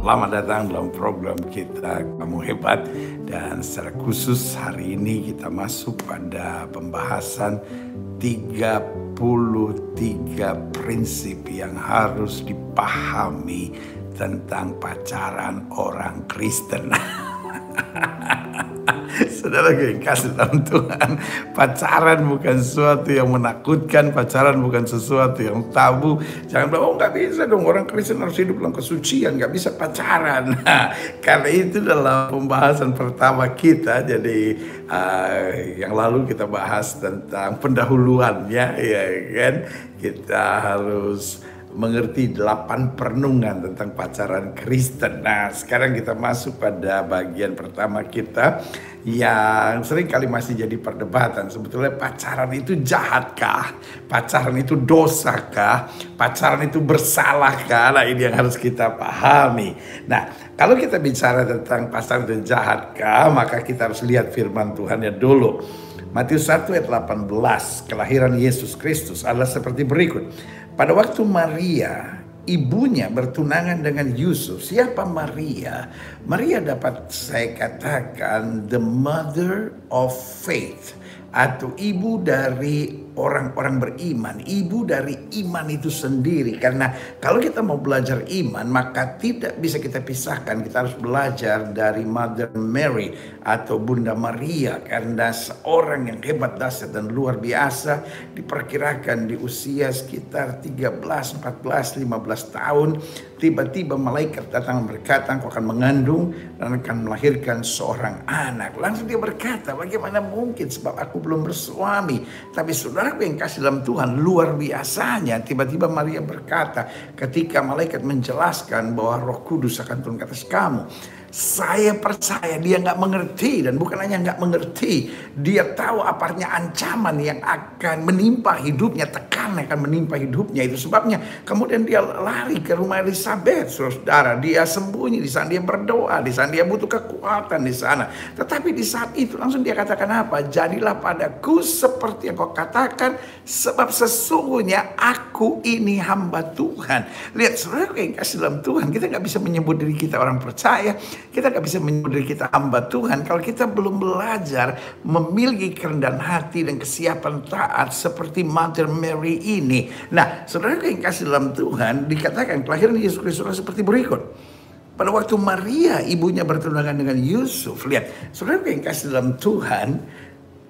Selamat datang dalam program kita Kamu Hebat. Dan secara khusus hari ini kita masuk pada pembahasan 33 prinsip yang harus dipahami tentang pacaran orang Kristen. Saudara yang kasih dalam Tuhan, pacaran bukan sesuatu yang menakutkan, pacaran bukan sesuatu yang tabu. Jangan bilang, oh nggak bisa dong, orang Kristen harus hidup dalam kesucian, nggak bisa pacaran. Nah, karena itu dalam pembahasan pertama kita, jadi yang lalu kita bahas tentang pendahuluannya, ya kan? Kita harus mengerti 8 perenungan tentang pacaran Kristen. Nah, sekarang kita masuk pada bagian pertama kita yang sering kali masih jadi perdebatan. Sebetulnya pacaran itu jahatkah? Pacaran itu dosakah? Pacaran itu bersalahkah? Nah, ini yang harus kita pahami. Nah, kalau kita bicara tentang pacaran itu jahatkah, maka kita harus lihat firman Tuhannya dulu. Matius 1 ayat 18, kelahiran Yesus Kristus adalah seperti berikut. Pada waktu Maria, ibunya bertunangan dengan Yusuf. Siapa Maria? Maria dapat saya katakan the mother of faith, atau ibu dari orang-orang beriman, ibu dari iman itu sendiri. Karena kalau kita mau belajar iman, maka tidak bisa kita pisahkan. Kita harus belajar dari Mother Mary atau Bunda Maria, karena seorang yang hebat, dahsyat dan luar biasa. Diperkirakan di usia sekitar 13, 14, 15 tahun, tiba-tiba malaikat datang berkata, engkau akan mengandung dan akan melahirkan seorang anak. Langsung dia berkata, bagaimana mungkin, sebab aku belum bersuami. Tapi saudaraku yang kasih dalam Tuhan, luar biasanya tiba-tiba Maria berkata ketika malaikat menjelaskan bahwa Roh Kudus akan turun ke atas kamu. Saya percaya dia nggak mengerti, dan bukan hanya nggak mengerti, dia tahu apanya ancaman yang akan menimpa hidupnya, tekanan akan menimpa hidupnya. Itu sebabnya kemudian dia lari ke rumah Elizabeth, saudara. Dia sembunyi di sana, dia berdoa di sana, dia butuh kekuatan di sana. Tetapi di saat itu langsung dia katakan apa? Jadilah padaku seperti yang kau katakan, sebab sesungguhnya aku ini hamba Tuhan. Lihat saudara yang kasih dalam Tuhan, kita nggak bisa menyebut diri kita orang percaya. Kita gak bisa menyebut diri kita hamba Tuhan kalau kita belum belajar memiliki kerendahan hati dan kesiapan taat seperti Mother Mary ini. Nah, saudara yang kasih dalam Tuhan, dikatakan kelahiran Yesus Kristus seperti berikut. Pada waktu Maria ibunya bertunangan dengan Yusuf, lihat, saudara yang kasih dalam Tuhan,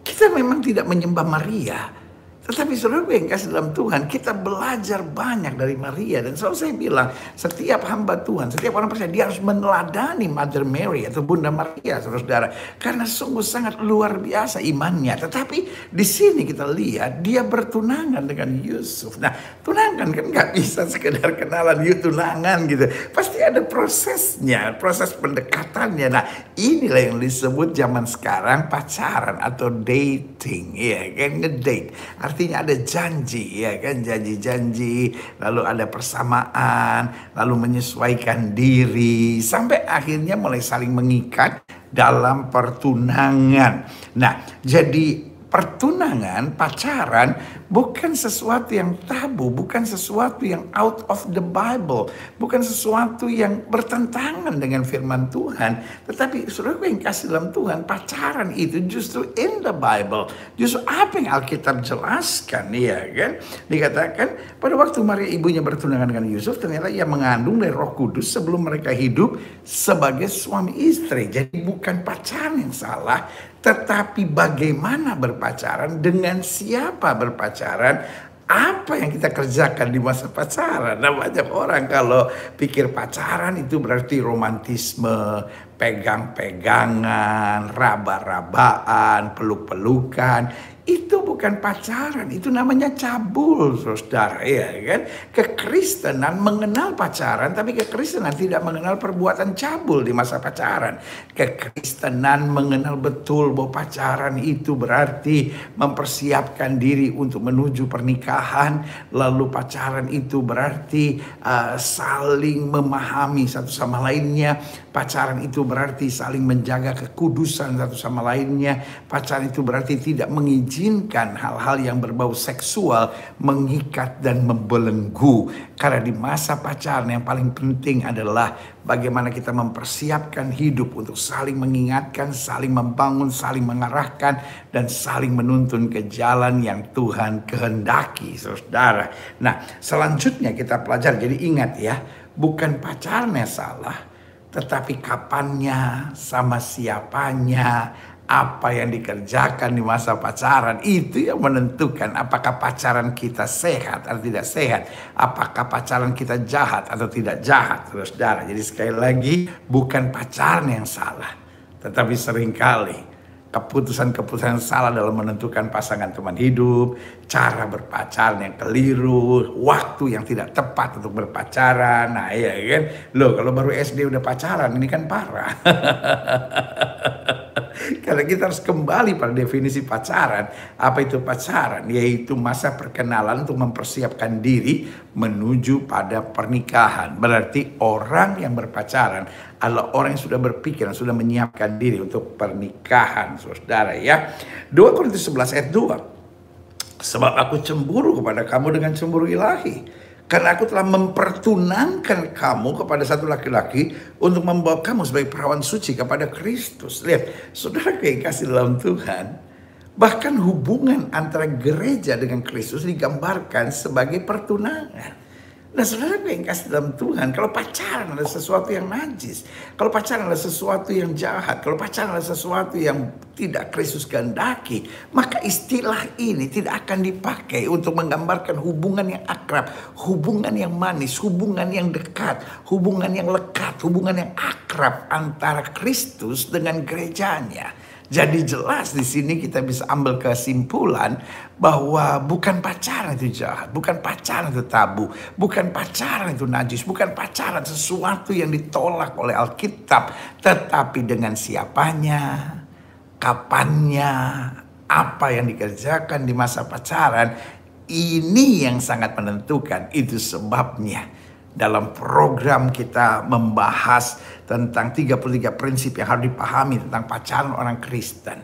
kita memang tidak menyembah Maria. Tetapi saudara yang kasih dalam Tuhan, kita belajar banyak dari Maria. Dan selalu saya bilang, setiap hamba Tuhan, setiap orang percaya, dia harus meneladani Mother Mary atau Bunda Maria, saudara-saudara. Karena sungguh sangat luar biasa imannya. Tetapi di sini kita lihat, dia bertunangan dengan Yusuf. Nah, tunangan kan gak bisa sekedar kenalan, yuk tunangan gitu. Pasti ada prosesnya, proses pendekatannya. Nah, inilah yang disebut zaman sekarang pacaran atau dating. Ya kan, ngedate. Artinya ada janji, ya kan, janji-janji, lalu ada persamaan, lalu menyesuaikan diri, sampai akhirnya mulai saling mengikat dalam pertunangan. Nah, jadi pertunangan, pacaran bukan sesuatu yang tabu, bukan sesuatu yang out of the Bible, bukan sesuatu yang bertentangan dengan firman Tuhan. Tetapi saudara yang kasih dalam Tuhan, pacaran itu justru in the Bible. Justru apa yang Alkitab jelaskan, ya kan? Dikatakan pada waktu Maria ibunya bertunangan dengan Yusuf, ternyata ia mengandung dari Roh Kudus sebelum mereka hidup sebagai suami istri. Jadi bukan pacaran yang salah, tetapi bagaimana berpacaran, dengan siapa berpacaran, apa yang kita kerjakan di masa pacaran. Nah, banyak orang kalau pikir pacaran itu berarti romantisme, pegang-pegangan, raba-rabaan, peluk-pelukan. Itu bukan pacaran, itu namanya cabul, saudara, ya kan? Kekristenan mengenal pacaran, tapi kekristenan tidak mengenal perbuatan cabul di masa pacaran. Kekristenan mengenal betul bahwa pacaran itu berarti mempersiapkan diri untuk menuju pernikahan. Lalu pacaran itu berarti saling memahami satu sama lainnya. Pacaran itu berarti saling menjaga kekudusan satu sama lainnya. Pacaran itu berarti tidak mengizinkan melakukan hal-hal yang berbau seksual, mengikat dan membelenggu. Karena di masa pacaran yang paling penting adalah bagaimana kita mempersiapkan hidup untuk saling mengingatkan, saling membangun, saling mengarahkan, dan saling menuntun ke jalan yang Tuhan kehendaki, saudara. Nah, selanjutnya kita pelajari. Jadi ingat ya, bukan pacarnya salah, tetapi kapannya, sama siapanya, apa yang dikerjakan di masa pacaran, itu yang menentukan apakah pacaran kita sehat atau tidak sehat, apakah pacaran kita jahat atau tidak jahat, saudara. Jadi sekali lagi, bukan pacaran yang salah, tetapi seringkali keputusan-keputusan salah dalam menentukan pasangan teman hidup, cara berpacaran yang keliru, waktu yang tidak tepat untuk berpacaran. Nah iya kan, loh kalau baru SD udah pacaran, ini kan parah. Karena kita harus kembali pada definisi pacaran. Apa itu pacaran? Yaitu masa perkenalan untuk mempersiapkan diri menuju pada pernikahan. Berarti orang yang berpacaran adalah orang yang sudah berpikir, sudah menyiapkan diri untuk pernikahan, saudara ya. 2 Korintus 11 ayat 2. Sebab aku cemburu kepada kamu dengan cemburu ilahi. Karena aku telah mempertunangkan kamu kepada satu laki-laki untuk membawa kamu sebagai perawan suci kepada Kristus. Lihat, saudara yang kasih dalam Tuhan, bahkan hubungan antara gereja dengan Kristus digambarkan sebagai pertunangan. Nah saudara yang kasih dalam Tuhan, kalau pacaran adalah sesuatu yang najis, kalau pacaran adalah sesuatu yang jahat, kalau pacaran adalah sesuatu yang tidak Kristus kehendaki, maka istilah ini tidak akan dipakai untuk menggambarkan hubungan yang akrab, hubungan yang manis, hubungan yang dekat, hubungan yang lekat, hubungan yang akrab antara Kristus dengan gerejanya. Jadi jelas di sini kita bisa ambil kesimpulan bahwa bukan pacaran itu jahat, bukan pacaran itu tabu, bukan pacaran itu najis, bukan pacaran sesuatu yang ditolak oleh Alkitab, tetapi dengan siapanya, kapannya, apa yang dikerjakan di masa pacaran, ini yang sangat menentukan. Itu sebabnya dalam program kita membahas tentang 33 prinsip yang harus dipahami tentang pacaran orang Kristen.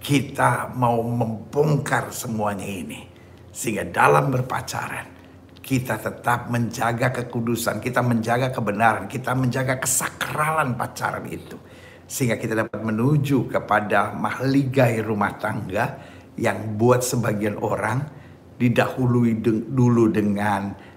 Kita mau membongkar semuanya ini. Sehingga dalam berpacaran, kita tetap menjaga kekudusan, kita menjaga kebenaran, kita menjaga kesakralan pacaran itu. Sehingga kita dapat menuju kepada mahligai rumah tangga yang buat sebagian orang didahului dulu dengan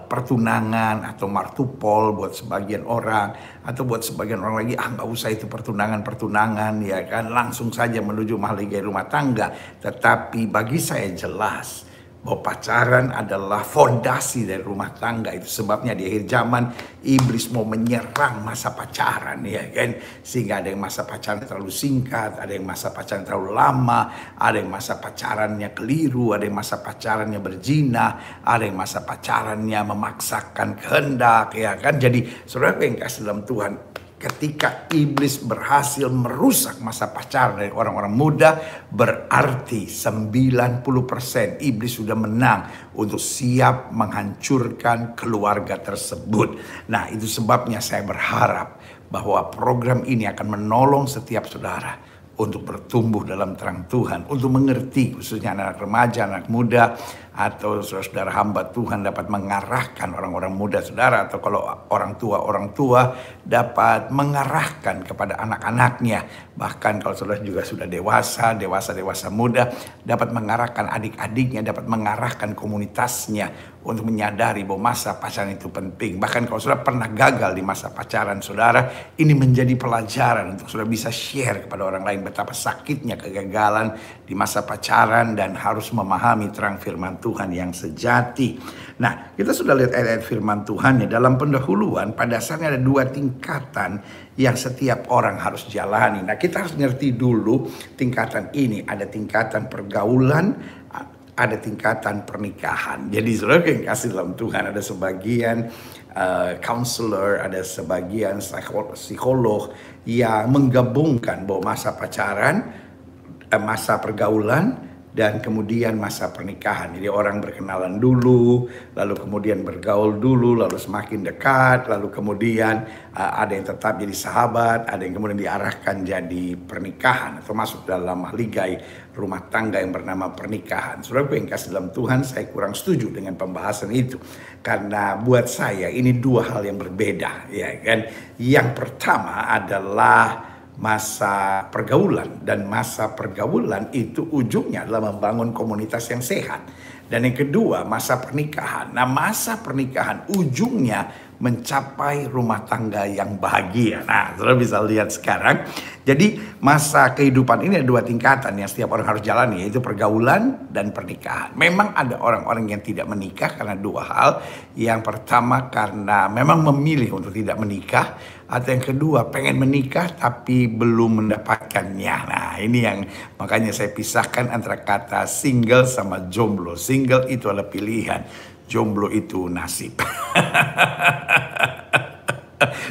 pertunangan atau martupol buat sebagian orang, atau buat sebagian orang lagi nggak usah itu pertunangan ya kan, langsung saja menuju mahligai rumah tangga. Tetapi bagi saya jelas bahwa pacaran adalah fondasi dari rumah tangga. Itu sebabnya di akhir zaman iblis mau menyerang masa pacaran ya kan, sehingga ada yang masa pacaran terlalu singkat, ada yang masa pacaran terlalu lama, ada yang masa pacarannya keliru, ada yang masa pacarannya berzina, ada yang masa pacarannya memaksakan kehendak ya kan. Jadi saudara yang kasih dalam Tuhan, ketika iblis berhasil merusak masa pacaran dari orang-orang muda, berarti 90% iblis sudah menang untuk siap menghancurkan keluarga tersebut. Nah, itu sebabnya saya berharap bahwa program ini akan menolong setiap saudara untuk bertumbuh dalam terang Tuhan, untuk mengerti, khususnya anak remaja, anak muda, atau saudara hamba Tuhan dapat mengarahkan orang-orang muda saudara, atau kalau orang tua dapat mengarahkan kepada anak-anaknya. Bahkan kalau saudara juga sudah dewasa muda, dapat mengarahkan adik-adiknya, dapat mengarahkan komunitasnya untuk menyadari bahwa masa pacaran itu penting. Bahkan kalau saudara pernah gagal di masa pacaran saudara, ini menjadi pelajaran untuk saudara bisa share kepada orang lain betapa sakitnya kegagalan di masa pacaran dan harus memahami terang firman Tuhan yang sejati. Nah, kita sudah lihat ayat-ayat firman Tuhan ya. Dalam pendahuluan pada dasarnya ada 2 tingkatan yang setiap orang harus jalani. Nah, kita harus ngerti dulu tingkatan ini. Ada tingkatan pergaulan, ada tingkatan pernikahan. Jadi saudara yang kasih dalam Tuhan, ada sebagian counselor, ada sebagian psikolog yang menggabungkan bahwa masa pacaran, masa pergaulan dan kemudian masa pernikahan. Jadi orang berkenalan dulu, lalu kemudian bergaul dulu, lalu semakin dekat, lalu kemudian ada yang tetap jadi sahabat, ada yang kemudian diarahkan jadi pernikahan atau masuk dalam ligai rumah tangga yang bernama pernikahan. Saudaraku yang kasih dalam Tuhan, saya kurang setuju dengan pembahasan itu karena buat saya ini dua hal yang berbeda, ya kan. Yang pertama adalah masa pergaulan, dan masa pergaulan itu ujungnya adalah membangun komunitas yang sehat. Dan yang kedua masa pernikahan. Nah, masa pernikahan ujungnya mencapai rumah tangga yang bahagia. Nah, saudara bisa lihat sekarang. Jadi masa kehidupan ini ada dua tingkatan yang setiap orang harus jalani, yaitu pergaulan dan pernikahan. Memang ada orang-orang yang tidak menikah karena dua hal. Yang pertama karena memang memilih untuk tidak menikah, atau yang kedua pengen menikah tapi belum mendapatkannya. Nah, ini yang makanya saya pisahkan antara kata single sama jomblo. Single itu adalah pilihan, jomblo itu nasib.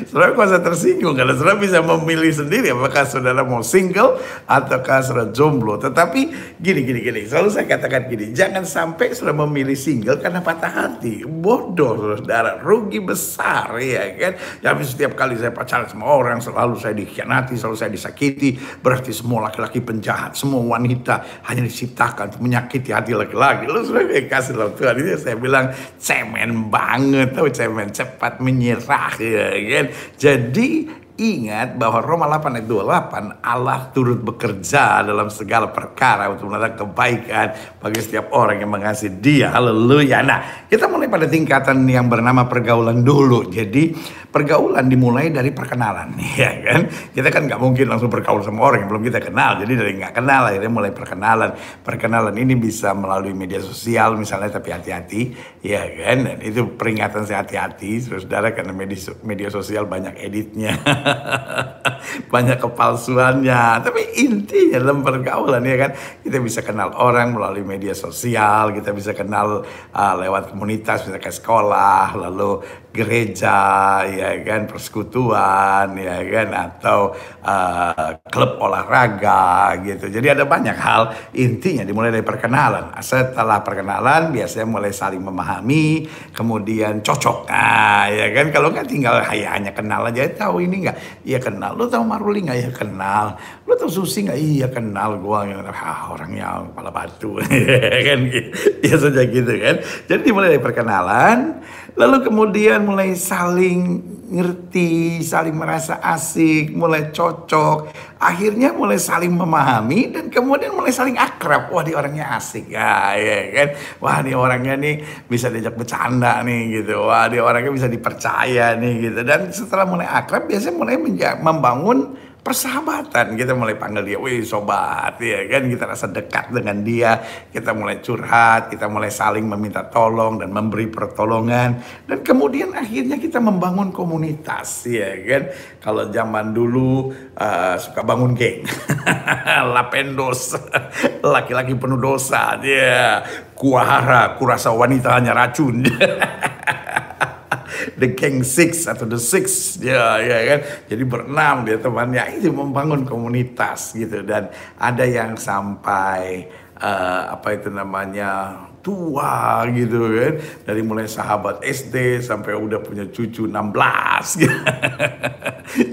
Saudara kuasa tersinggung karena saudara bisa memilih sendiri apakah saudara mau single ataukah saudara jomblo. Tetapi gini, selalu saya katakan gini, jangan sampai saudara memilih single karena patah hati. Bodoh saudara, rugi besar, ya kan. Jadi setiap kali saya pacaran sama orang selalu saya dikhianati, selalu saya disakiti. Berarti semua laki-laki penjahat, semua wanita hanya diciptakan untuk menyakiti hati laki-laki. Lalu saudara kasih dalam Tuhan, ini saya bilang cemen banget, tahu cemen, cepat menyerah, ya kan. Jadi ingat bahwa Roma 8 ayat 28, Allah turut bekerja dalam segala perkara untuk mendatangkan kebaikan bagi setiap orang yang mengasihi Dia. Haleluya. Nah, kita mulai pada tingkatan yang bernama pergaulan dulu. Jadi pergaulan dimulai dari perkenalan, ya kan? Kita kan nggak mungkin langsung bergaul sama orang yang belum kita kenal. Jadi dari nggak kenal akhirnya mulai perkenalan. Perkenalan ini bisa melalui media sosial misalnya, tapi hati-hati, ya kan? Dan itu peringatan saya, hati-hati, saudara, karena media sosial banyak editnya. Banyak kepalsuannya. Tapi intinya dalam pergaulan, ya kan, kita bisa kenal orang melalui media sosial, kita bisa kenal lewat komunitas, misalnya ke sekolah, lalu gereja, ya kan, persekutuan, ya kan, atau klub olahraga gitu. Jadi ada banyak hal. Intinya dimulai dari perkenalan. Setelah perkenalan biasanya mulai saling memahami, kemudian cocok. Nah, ya kan, kalau nggak tinggal hanya kenal aja, tahu ini nggak? Iya kenal. Lo tahu Maruli nggak? Iya kenal. Lo tahu Susi nggak? Iya kenal. Gua orangnya kepala batu. Kan gitu. Biasanya gitu kan. Jadi dimulai dari perkenalan, lalu kemudian mulai saling ngerti, saling merasa asik, mulai cocok, akhirnya mulai saling memahami, dan kemudian mulai saling akrab. Wah, dia orangnya asik, ya kan. Wah, dia orangnya nih bisa diajak bercanda nih gitu. Wah, dia orangnya bisa dipercaya nih gitu. Dan setelah mulai akrab biasanya mulai membangun persahabatan. Kita mulai panggil dia, wih sobat, ya kan, kita rasa dekat dengan dia, kita mulai curhat, kita mulai saling meminta tolong dan memberi pertolongan, dan kemudian akhirnya kita membangun komunitas, ya kan. Kalau zaman dulu suka bangun geng, Lapendos, laki-laki penuh dosa, dia Kuahara, kurasa wanita hanya racun. The Gang Six atau The Six, ya kan. Jadi berenam dia temannya, itu membangun komunitas gitu. Dan ada yang sampai apa itu namanya, tua gitu kan, dari mulai sahabat SD sampai udah punya cucu 16 gitu.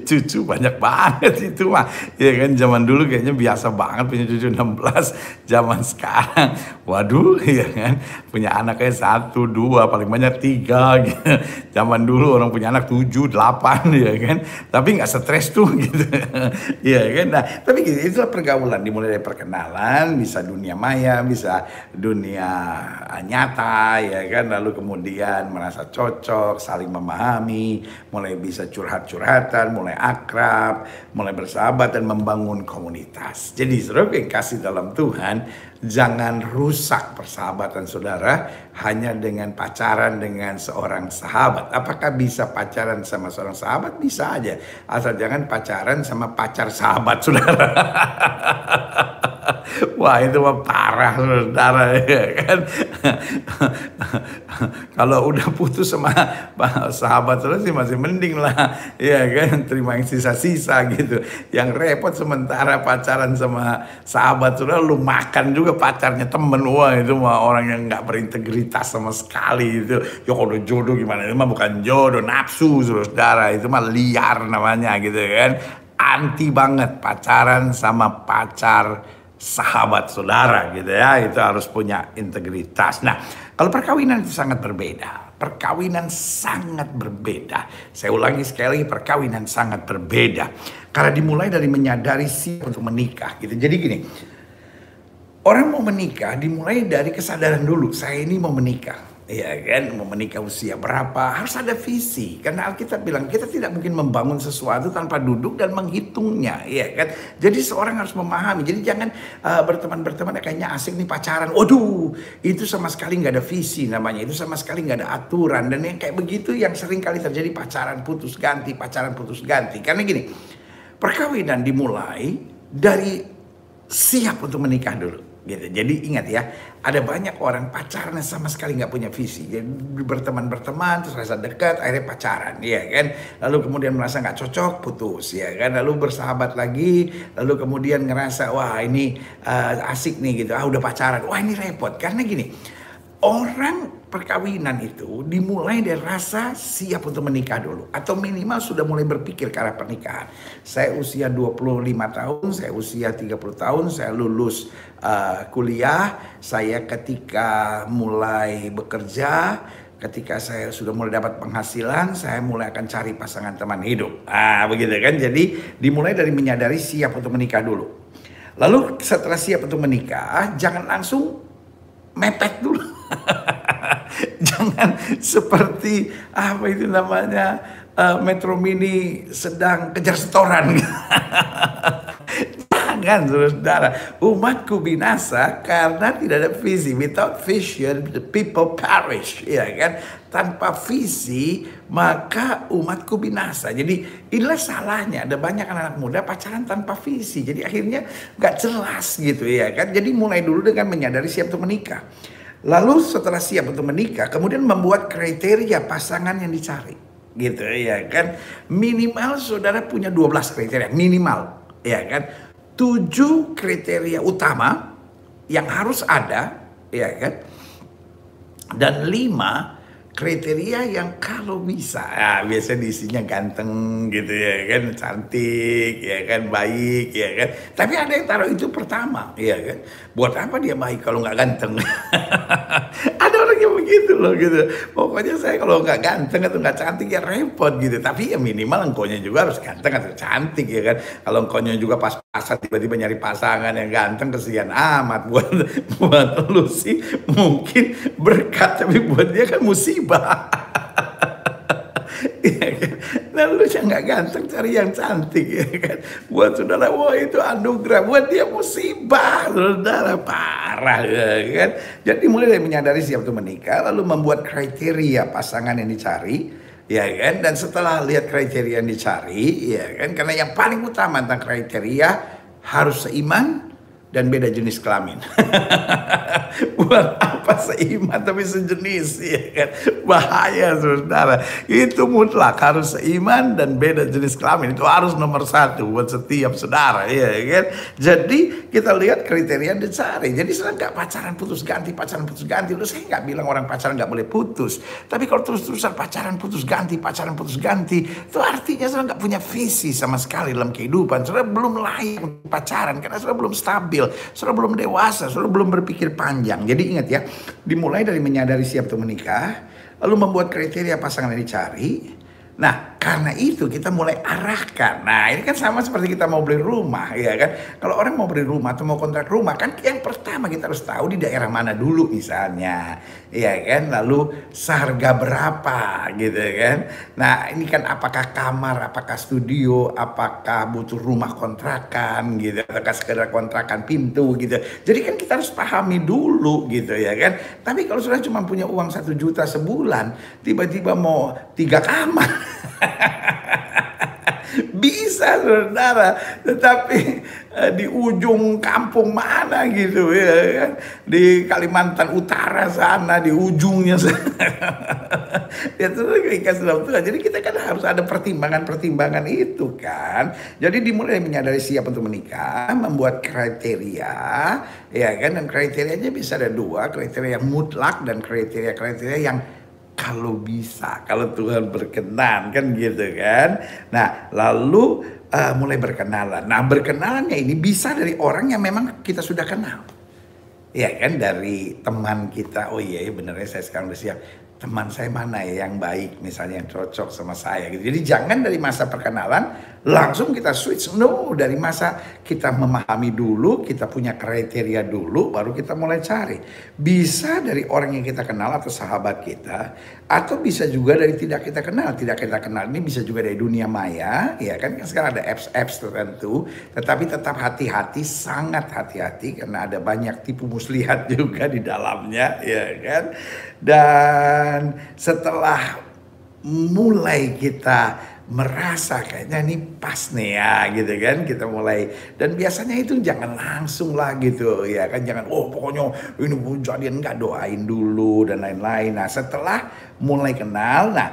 Cucu banyak banget itu mah, ya kan. Zaman dulu kayaknya biasa banget punya cucu 16. Zaman sekarang waduh, ya kan, punya anaknya 1, 2, paling banyak 3 gitu. Zaman dulu orang punya anak 7, 8, ya kan, tapi nggak stres tuh gitu. Ya kan. Nah, tapi gitu, itulah pergaulan. Dimulai dari perkenalan, bisa dunia maya, bisa dunia nyata, ya kan. Lalu kemudian merasa cocok, saling memahami, mulai bisa curhat-curhatan, mulai akrab, mulai bersahabat, dan membangun komunitas. Jadi saudara yang kasih dalam Tuhan, jangan rusak persahabatan saudara hanya dengan pacaran dengan seorang sahabat. Apakah bisa pacaran sama seorang sahabat? Bisa aja, asal jangan pacaran sama pacar sahabat saudara. Wah itu mah parah saudara ya kan. Kalau udah putus sama sahabat saudara sih masih mending lah. Ya kan, terima yang sisa-sisa gitu. Yang repot sementara pacaran sama sahabat saudara, lu makan juga pacarnya temen. Wah itu mah orang yang nggak berintegritas sama sekali itu. Ya kalau jodoh gimana, itu mah bukan jodoh, nafsu saudara. Itu mah liar namanya gitu kan. Anti banget pacaran sama pacar sahabat saudara gitu ya, itu harus punya integritas. Nah, kalau perkawinan itu sangat berbeda. Perkawinan sangat berbeda. Saya ulangi sekali lagi, perkawinan sangat berbeda. Karena dimulai dari menyadari siap untuk menikah gitu. Jadi gini, orang mau menikah dimulai dari kesadaran dulu. Saya ini mau menikah. Ya kan, mau menikah usia berapa, harus ada visi. Karena Alkitab bilang kita tidak mungkin membangun sesuatu tanpa duduk dan menghitungnya, ya kan. Jadi seorang harus memahami. Jadi jangan berteman-berteman kayaknya asik nih pacaran. Waduh, itu sama sekali nggak ada visi namanya. Itu sama sekali nggak ada aturan. Dan yang kayak begitu yang sering kali terjadi, pacaran putus ganti, pacaran putus ganti. Karena gini, perkawinan dimulai dari siap untuk menikah dulu. Gitu. Jadi ingat ya, ada banyak orang pacaran sama sekali nggak punya visi. Jadi berteman-berteman, terus rasa dekat, akhirnya pacaran, ya kan. Lalu kemudian merasa nggak cocok, putus, ya kan. Lalu bersahabat lagi, lalu kemudian ngerasa wah ini asik nih gitu, udah pacaran, wah ini repot. Karena gini, orang perkawinan itu dimulai dari rasa siap untuk menikah dulu. Atau minimal sudah mulai berpikir ke arah pernikahan. Saya usia 25 tahun, saya usia 30 tahun, saya lulus kuliah. Saya ketika mulai bekerja, ketika saya sudah mulai dapat penghasilan, saya mulai akan cari pasangan teman hidup. Begitu kan. Jadi dimulai dari menyadari siap untuk menikah dulu. Lalu setelah siap untuk menikah, jangan langsung mepet dulu. Jangan seperti apa itu namanya Metro Mini sedang kejar setoran. Jangan saudara, umatku binasa karena tidak ada visi. Without vision the people perish, ya kan. Tanpa visi maka umatku binasa. Jadi inilah salahnya, ada banyak anak muda pacaran tanpa visi. Jadi akhirnya nggak jelas gitu ya kan. Jadi mulai dulu dengan menyadari siap untuk menikah. Lalu setelah siap untuk menikah, kemudian membuat kriteria pasangan yang dicari. Gitu ya kan. Minimal saudara punya 12 kriteria, minimal. Ya kan. 7 kriteria utama yang harus ada, ya kan. Dan 5 kriteria yang kalau bisa, biasanya isinya ganteng gitu ya kan, cantik ya kan, baik ya kan. Tapi ada yang taruh itu pertama, ya kan. Buat apa dia baik kalau nggak ganteng? Ada orang yang begitu loh gitu. Pokoknya saya kalau nggak ganteng atau nggak cantik ya repot gitu. Tapi ya minimal engkaunya juga harus ganteng atau cantik ya kan. Kalau engkaunya juga pas-pasan tiba-tiba nyari pasangan yang ganteng, kesian amat. Buat lu sih mungkin berkat, tapi buat dia kan musibah. Ya kan? Nah lu yang nggak ganteng cari yang cantik ya kan. Buat saudara, wah itu anugerah, buat dia musibah saudara, parah ya kan. Jadi mulai dari menyadari siap untuk menikah, lalu membuat kriteria pasangan yang dicari, ya kan. Dan setelah lihat kriteria yang dicari, ya kan, karena yang paling utama tentang kriteria harus seiman dan beda jenis kelamin. Buat apa seiman tapi sejenis, ya kan? Bahaya saudara. Itu mutlak harus seiman dan beda jenis kelamin. Itu harus nomor 1 buat setiap saudara, ya kan? Jadi kita lihat kriteria yang dicari. Jadi sekarang nggak pacaran putus ganti, pacaran putus ganti. Udah, saya nggak bilang orang pacaran nggak boleh putus. Tapi kalau terus-terusan pacaran putus ganti, itu artinya saudara nggak punya visi sama sekali dalam kehidupan. Saudara belum layak untuk pacaran karena saudara belum stabil. Saudara belum dewasa, saudara belum berpikir panjang. Jadi ingat ya, dimulai dari menyadari siap untuk menikah, lalu membuat kriteria pasangan yang dicari. Nah, karena itu kita mulai arahkan. Nah, ini kan sama seperti kita mau beli rumah, ya kan? Kalau orang mau beli rumah atau mau kontrak rumah, kan yang pertama kita harus tahu di daerah mana dulu misalnya, ya kan? Lalu seharga berapa, gitu kan? Nah, ini kan apakah kamar, apakah studio, apakah butuh rumah kontrakan, gitu? Apakah sekedar kontrakan pintu, gitu? Jadi kan kita harus pahami dulu, gitu ya kan? Tapi kalau sudah cuma punya uang 1 juta sebulan, tiba-tiba mau 3 kamar. Bisa saudara, tetapi di ujung kampung mana gitu ya kan, di Kalimantan Utara sana, di ujungnya sana. Ya itu ikhlas dalam Tuhan. Jadi kita kan harus ada pertimbangan-pertimbangan itu kan. Jadi dimulai menyadari siap untuk menikah, membuat kriteria, ya kan, dan kriterianya bisa ada dua, kriteria yang mutlak dan kriteria-kriteria yang kalau bisa, kalau Tuhan berkenan kan gitu kan. Nah lalu mulai berkenalan. Nah berkenalannya ini bisa dari orang yang memang kita sudah kenal. Ya kan, dari teman kita, oh iya benernya saya sekarang udah siap. Teman saya mana ya yang baik misalnya, yang cocok sama saya gitu. Jadi jangan dari masa perkenalan langsung kita switch. No, dari masa kita memahami dulu, kita punya kriteria dulu, baru kita mulai cari. Bisa dari orang yang kita kenal atau sahabat kita, atau bisa juga dari tidak kita kenal. Tidak kita kenal ini bisa juga dari dunia maya, ya kan, sekarang ada apps-apps tertentu. Tetapi tetap hati-hati, sangat hati-hati, karena ada banyak tipu muslihat juga di dalamnya, ya kan. Dan setelah mulai kita merasa kayaknya ini pas nih ya gitu kan, kita mulai, dan biasanya itu jangan langsung lah gitu ya kan, jangan oh pokoknya ini mau jadian, enggak, doain dulu dan lain-lain. Nah setelah mulai kenal, nah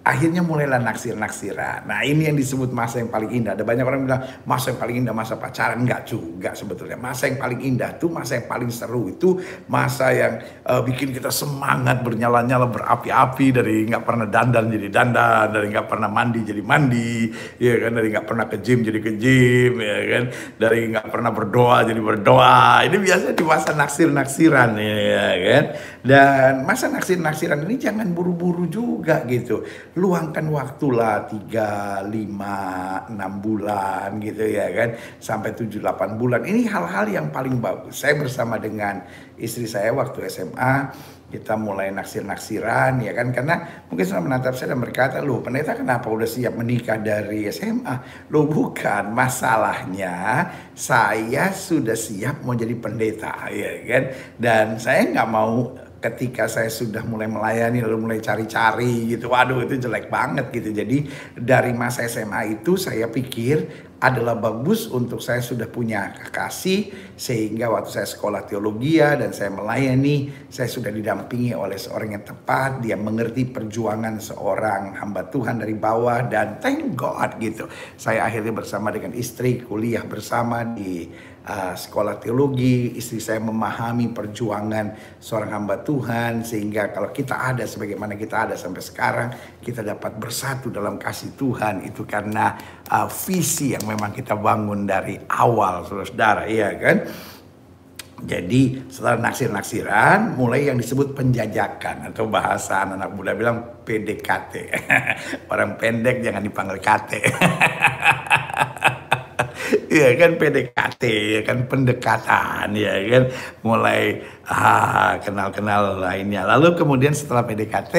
akhirnya mulailah naksir-naksiran. Nah ini yang disebut masa yang paling indah. Ada banyak orang bilang masa yang paling indah masa pacaran. Enggak juga sebetulnya. Masa yang paling indah itu masa yang paling seru. Itu masa yang bikin kita semangat, bernyala-nyala, berapi-api. Dari nggak pernah dandan jadi dandan, dari nggak pernah mandi jadi mandi, ya kan, dari nggak pernah ke gym jadi ke gym, ya kan, dari nggak pernah berdoa jadi berdoa. Ini biasanya di masa naksir-naksiran, ya kan. Dan masa naksir-naksiran ini jangan buru-buru juga gitu. Luangkan waktulah 3, 5, 6 bulan gitu ya kan, sampai 7, 8 bulan. Ini hal-hal yang paling bagus. Saya bersama dengan istri saya waktu SMA, kita mulai naksir-naksiran ya kan, karena mungkin sudah menatap saya dan berkata, loh pendeta kenapa udah siap menikah dari SMA? Loh bukan, masalahnya saya sudah siap mau jadi pendeta ya kan, dan saya nggak mau ketika saya sudah mulai melayani lalu mulai cari-cari gitu, waduh itu jelek banget gitu. Jadi dari masa SMA itu saya pikir adalah bagus untuk saya sudah punya kekasih, sehingga waktu saya sekolah teologi dan saya melayani, saya sudah didampingi oleh seorang yang tepat, dia mengerti perjuangan seorang hamba Tuhan dari bawah, dan thank God gitu. Saya akhirnya bersama dengan istri kuliah bersama di sekolah teologi. Istri saya memahami perjuangan seorang hamba Tuhan, sehingga kalau kita ada sebagaimana kita ada sampai sekarang, kita dapat bersatu dalam kasih Tuhan. Itu karena visi yang memang kita bangun dari awal, saudara-saudara, iya kan. Jadi setelah naksir-naksiran, mulai yang disebut penjajakan, atau bahasa anak muda bilang PDKT. Orang pendek jangan dipanggil KT. Ya kan, PDKT ya kan, pendekatan ya kan, mulai kenal-kenal lainnya. Lalu kemudian setelah PDKT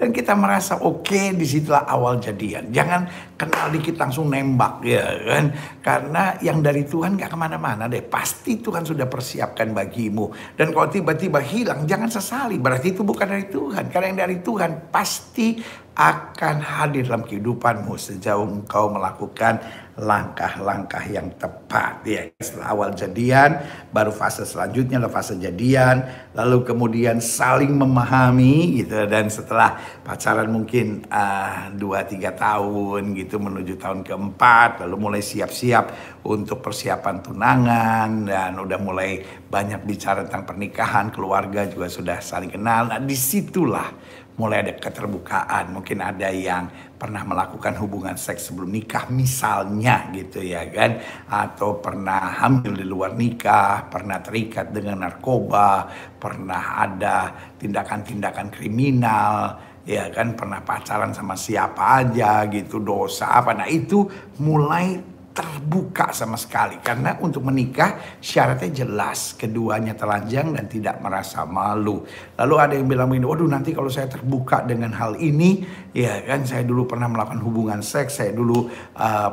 dan kita merasa oke, disitulah awal jadian. Jangan kenal dikit langsung nembak ya kan, karena yang dari Tuhan gak kemana-mana deh, pasti Tuhan sudah persiapkan bagimu. Dan kalau tiba-tiba hilang, jangan sesali, berarti itu bukan dari Tuhan. Karena yang dari Tuhan pasti akan hadir dalam kehidupanmu sejauh engkau melakukan langkah-langkah yang tepat ya. Setelah awal jadian, baru fase selanjutnya adalah fase jadian, lalu kemudian saling memahami gitu. Dan setelah pacaran mungkin 2-3 tahun gitu, menuju tahun keempat, lalu mulai siap-siap untuk persiapan tunangan, dan udah mulai banyak bicara tentang pernikahan, keluarga juga sudah saling kenal. Nah disitulah mulai ada keterbukaan. Mungkin ada yang pernah melakukan hubungan seks sebelum nikah misalnya gitu ya kan, atau pernah hamil di luar nikah, pernah terikat dengan narkoba, pernah ada tindakan-tindakan kriminal ya kan, pernah pacaran sama siapa aja gitu, dosa apa. Nah itu mulai terbuka sama sekali, karena untuk menikah syaratnya jelas, keduanya telanjang dan tidak merasa malu. Lalu ada yang bilang begini, waduh nanti kalau saya terbuka dengan hal ini, ya kan, saya dulu pernah melakukan hubungan seks, saya dulu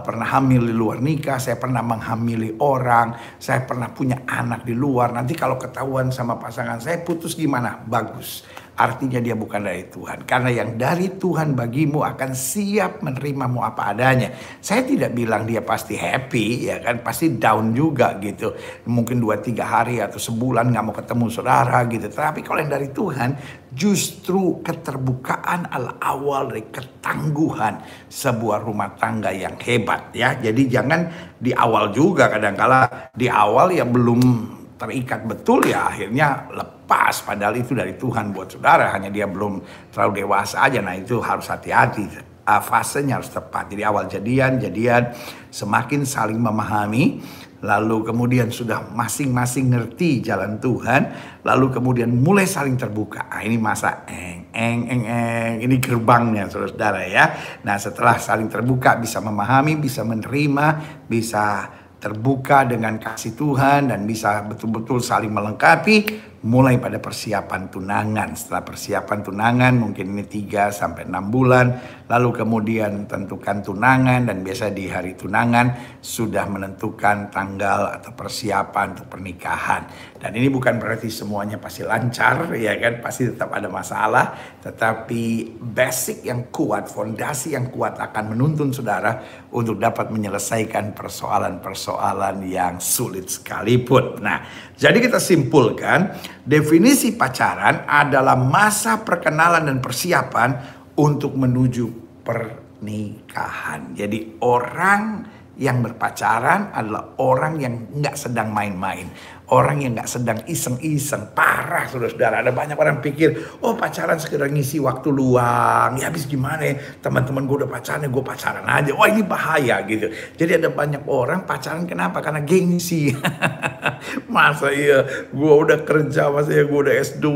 pernah hamil di luar nikah, saya pernah menghamili orang, saya pernah punya anak di luar, nanti kalau ketahuan sama pasangan saya putus gimana? Bagus, artinya dia bukan dari Tuhan. Karena yang dari Tuhan bagimu akan siap menerimamu apa adanya. Saya tidak bilang dia pasti happy, ya kan, pasti down juga gitu. Mungkin 2-3 hari atau sebulan nggak mau ketemu saudara gitu. Tapi kalau yang dari Tuhan, justru keterbukaan adalah awal dari ketangguhan sebuah rumah tangga yang hebat ya. Jadi jangan di awal juga, kadang-kala di awal ya belum terikat betul ya akhirnya lepas, padahal itu dari Tuhan buat saudara, hanya dia belum terlalu dewasa aja. Nah itu harus hati-hati, fasenya harus tepat. Jadi awal jadian semakin saling memahami, lalu kemudian sudah masing-masing ngerti jalan Tuhan, lalu kemudian mulai saling terbuka. Ini masa ini gerbangnya saudara ya. Nah setelah saling terbuka, bisa memahami, bisa menerima, bisa terbuka dengan kasih Tuhan, dan bisa betul-betul saling melengkapi, mulai pada persiapan tunangan. Setelah persiapan tunangan mungkin ini 3-6 bulan, lalu kemudian tentukan tunangan, dan biasa di hari tunangan sudah menentukan tanggal atau persiapan untuk pernikahan. Dan ini bukan berarti semuanya pasti lancar ya kan, pasti tetap ada masalah, tetapi basic yang kuat, fondasi yang kuat akan menuntun saudara untuk dapat menyelesaikan persoalan-persoalan yang sulit sekalipun. Nah, jadi kita simpulkan, definisi pacaran adalah masa perkenalan dan persiapan untuk menuju pernikahan. Jadi orang yang berpacaran adalah orang yang nggak sedang main-main. Orang yang nggak sedang iseng-iseng. Parah saudara-saudara. Ada banyak orang pikir, oh pacaran sekedar ngisi waktu luang. Ya habis gimana ya, teman-teman gue udah pacaran, gue pacaran aja. Wah ini bahaya gitu. Jadi ada banyak orang pacaran kenapa? Karena gengsi. Masa iya gue udah kerja, masa iya gue udah S2,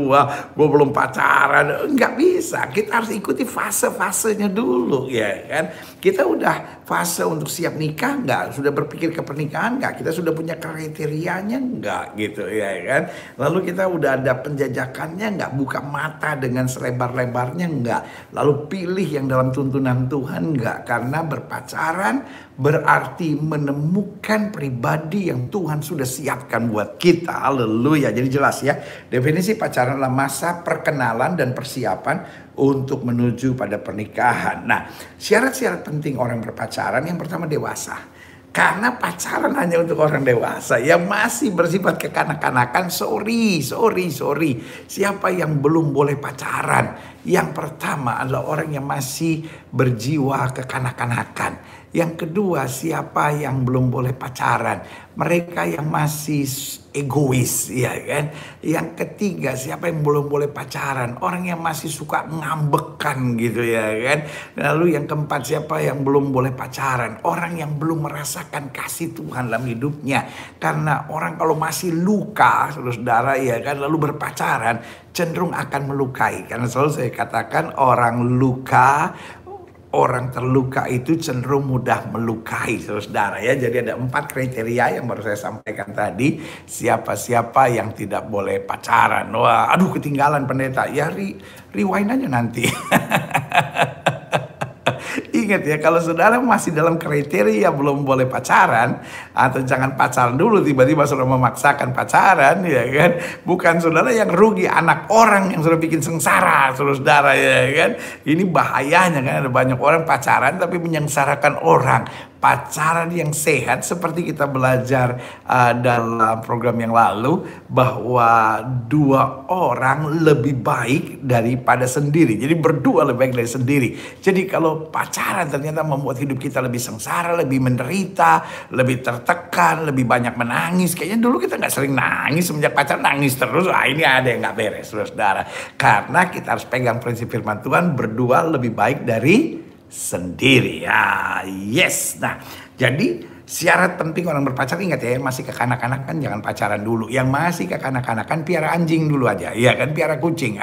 gue belum pacaran. Nggak bisa. Kita harus ikuti fase-fasenya dulu ya kan. Kita udah fase untuk siap nikah nggak? Sudah berpikir ke pernikahan nggak? Kita sudah punya kriterianya nggak? Gitu ya kan. Lalu kita udah ada penjajakannya nggak? Buka mata dengan selebar-lebarnya nggak? Lalu pilih yang dalam tuntunan Tuhan nggak? Karena berpacaran berarti menemukan pribadi yang Tuhan sudah siapkan buat kita. Haleluya. Jadi jelas ya, definisi pacaran adalah masa perkenalan dan persiapan untuk menuju pada pernikahan. Nah, syarat-syarat penting orang berpacaran, yang pertama dewasa. Karena pacaran hanya untuk orang dewasa yang masih bersifat kekanak-kanakan. Sorry. Siapa yang belum boleh pacaran? Yang pertama adalah orang yang masih berjiwa kekanak-kanakan. Yang kedua, siapa yang belum boleh pacaran? Mereka yang masih egois, ya kan? Yang ketiga, siapa yang belum boleh pacaran? Orang yang masih suka ngambekan gitu ya kan? Lalu yang keempat, siapa yang belum boleh pacaran? Orang yang belum merasakan kasih Tuhan dalam hidupnya. Karena orang kalau masih luka, saudara ya kan, lalu berpacaran, cenderung akan melukai. Karena selalu saya katakan orang terluka itu cenderung mudah melukai saudara ya. Jadi ada 4 kriteria yang baru saya sampaikan tadi. Siapa-siapa yang tidak boleh pacaran. Wah, aduh ketinggalan pendeta. Ya rewind aja nanti. Ingat ya, kalau saudara masih dalam kriteria belum boleh pacaran, atau jangan pacaran dulu tiba-tiba saudara memaksakan pacaran ya kan. Bukan saudara yang rugi, anak orang yang sudah bikin sengsara saudara ya kan. Ini bahayanya kan, ada banyak orang pacaran tapi menyengsarakan orang. Pacaran yang sehat seperti kita belajar dalam program yang lalu, bahwa 2 orang lebih baik daripada sendiri. Jadi berdua lebih baik dari sendiri. Jadi kalau pacaran ternyata membuat hidup kita lebih sengsara, lebih menderita, lebih tertekan, lebih banyak menangis. Kayaknya dulu kita nggak sering nangis, semenjak pacaran nangis terus. Ini ada yang nggak beres saudara. Karena kita harus pegang prinsip firman Tuhan, berdua lebih baik dari sendiri ya. Yes. Nah, jadi syarat penting orang berpacaran, ingat ya, masih kekanak-kanakan jangan pacaran dulu. Yang masih kekanak-kanakan piara anjing dulu aja, ya kan, piara kucing,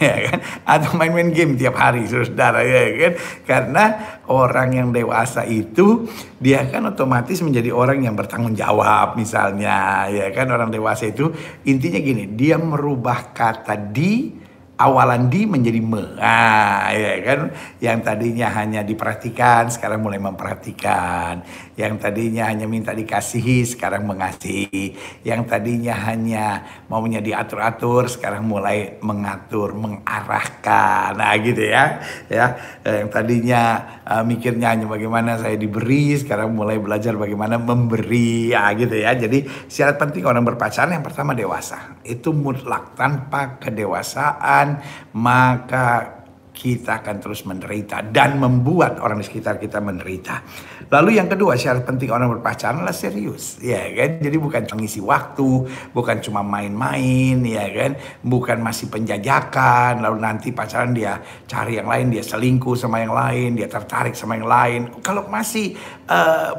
ya kan, atau main-main game tiap hari, saudara, ya kan. Karena orang yang dewasa itu dia kan otomatis menjadi orang yang bertanggung jawab, misalnya, ya kan. Orang dewasa itu intinya gini, dia merubah kata di awalan di menjadi me. Ya kan? Yang tadinya hanya diperhatikan, sekarang mulai memperhatikan. Yang tadinya hanya minta dikasihi, sekarang mengasihi. Yang tadinya hanya maunya diatur-atur, sekarang mulai mengatur, mengarahkan. Nah gitu ya. Yang tadinya mikirnya hanya bagaimana saya diberi, sekarang mulai belajar bagaimana memberi. Ya gitu ya. Jadi syarat penting orang berpacaran yang pertama dewasa. Itu mutlak, tanpa kedewasaan maka kita akan terus menderita dan membuat orang di sekitar kita menderita. Lalu yang kedua, syarat penting orang berpacaran adalah serius, ya kan? Jadi bukan mengisi waktu, bukan cuma main-main, ya kan? Bukan masih penjajakan, lalu nanti pacaran dia cari yang lain, dia selingkuh sama yang lain, dia tertarik sama yang lain. Kalau masih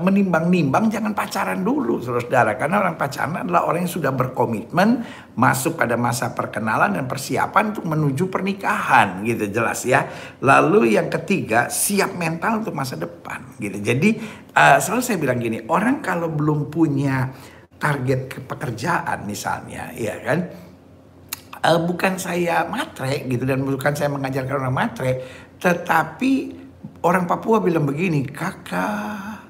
menimbang-nimbang, jangan pacaran dulu, saudara. Karena orang pacaran adalah orang yang sudah berkomitmen masuk pada masa perkenalan dan persiapan untuk menuju pernikahan, gitu jelas ya. Lalu yang ketiga, siap mental untuk masa depan, gitu. Jadi selalu saya bilang gini, orang kalau belum punya target pekerjaan misalnya, ya kan, bukan saya matre gitu dan bukan saya mengajarkan orang matre, tetapi orang Papua bilang begini, kakak,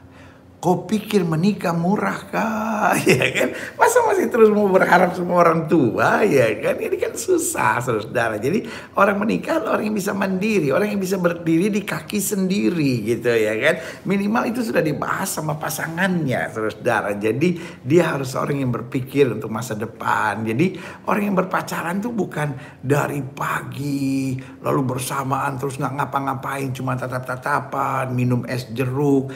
kau pikir menikah murah kah? Ya kan? Masa masih terus mau berharap semua orang tua? Ya kan? Ini kan susah, saudara. Jadi orang menikah orang yang bisa mandiri, orang yang bisa berdiri di kaki sendiri gitu ya kan. Minimal itu sudah dibahas sama pasangannya, saudara. Jadi dia harus orang yang berpikir untuk masa depan. Jadi orang yang berpacaran tuh bukan dari pagi lalu bersamaan terus nggak ngapa-ngapain, cuma tatap-tatapan, minum es jeruk,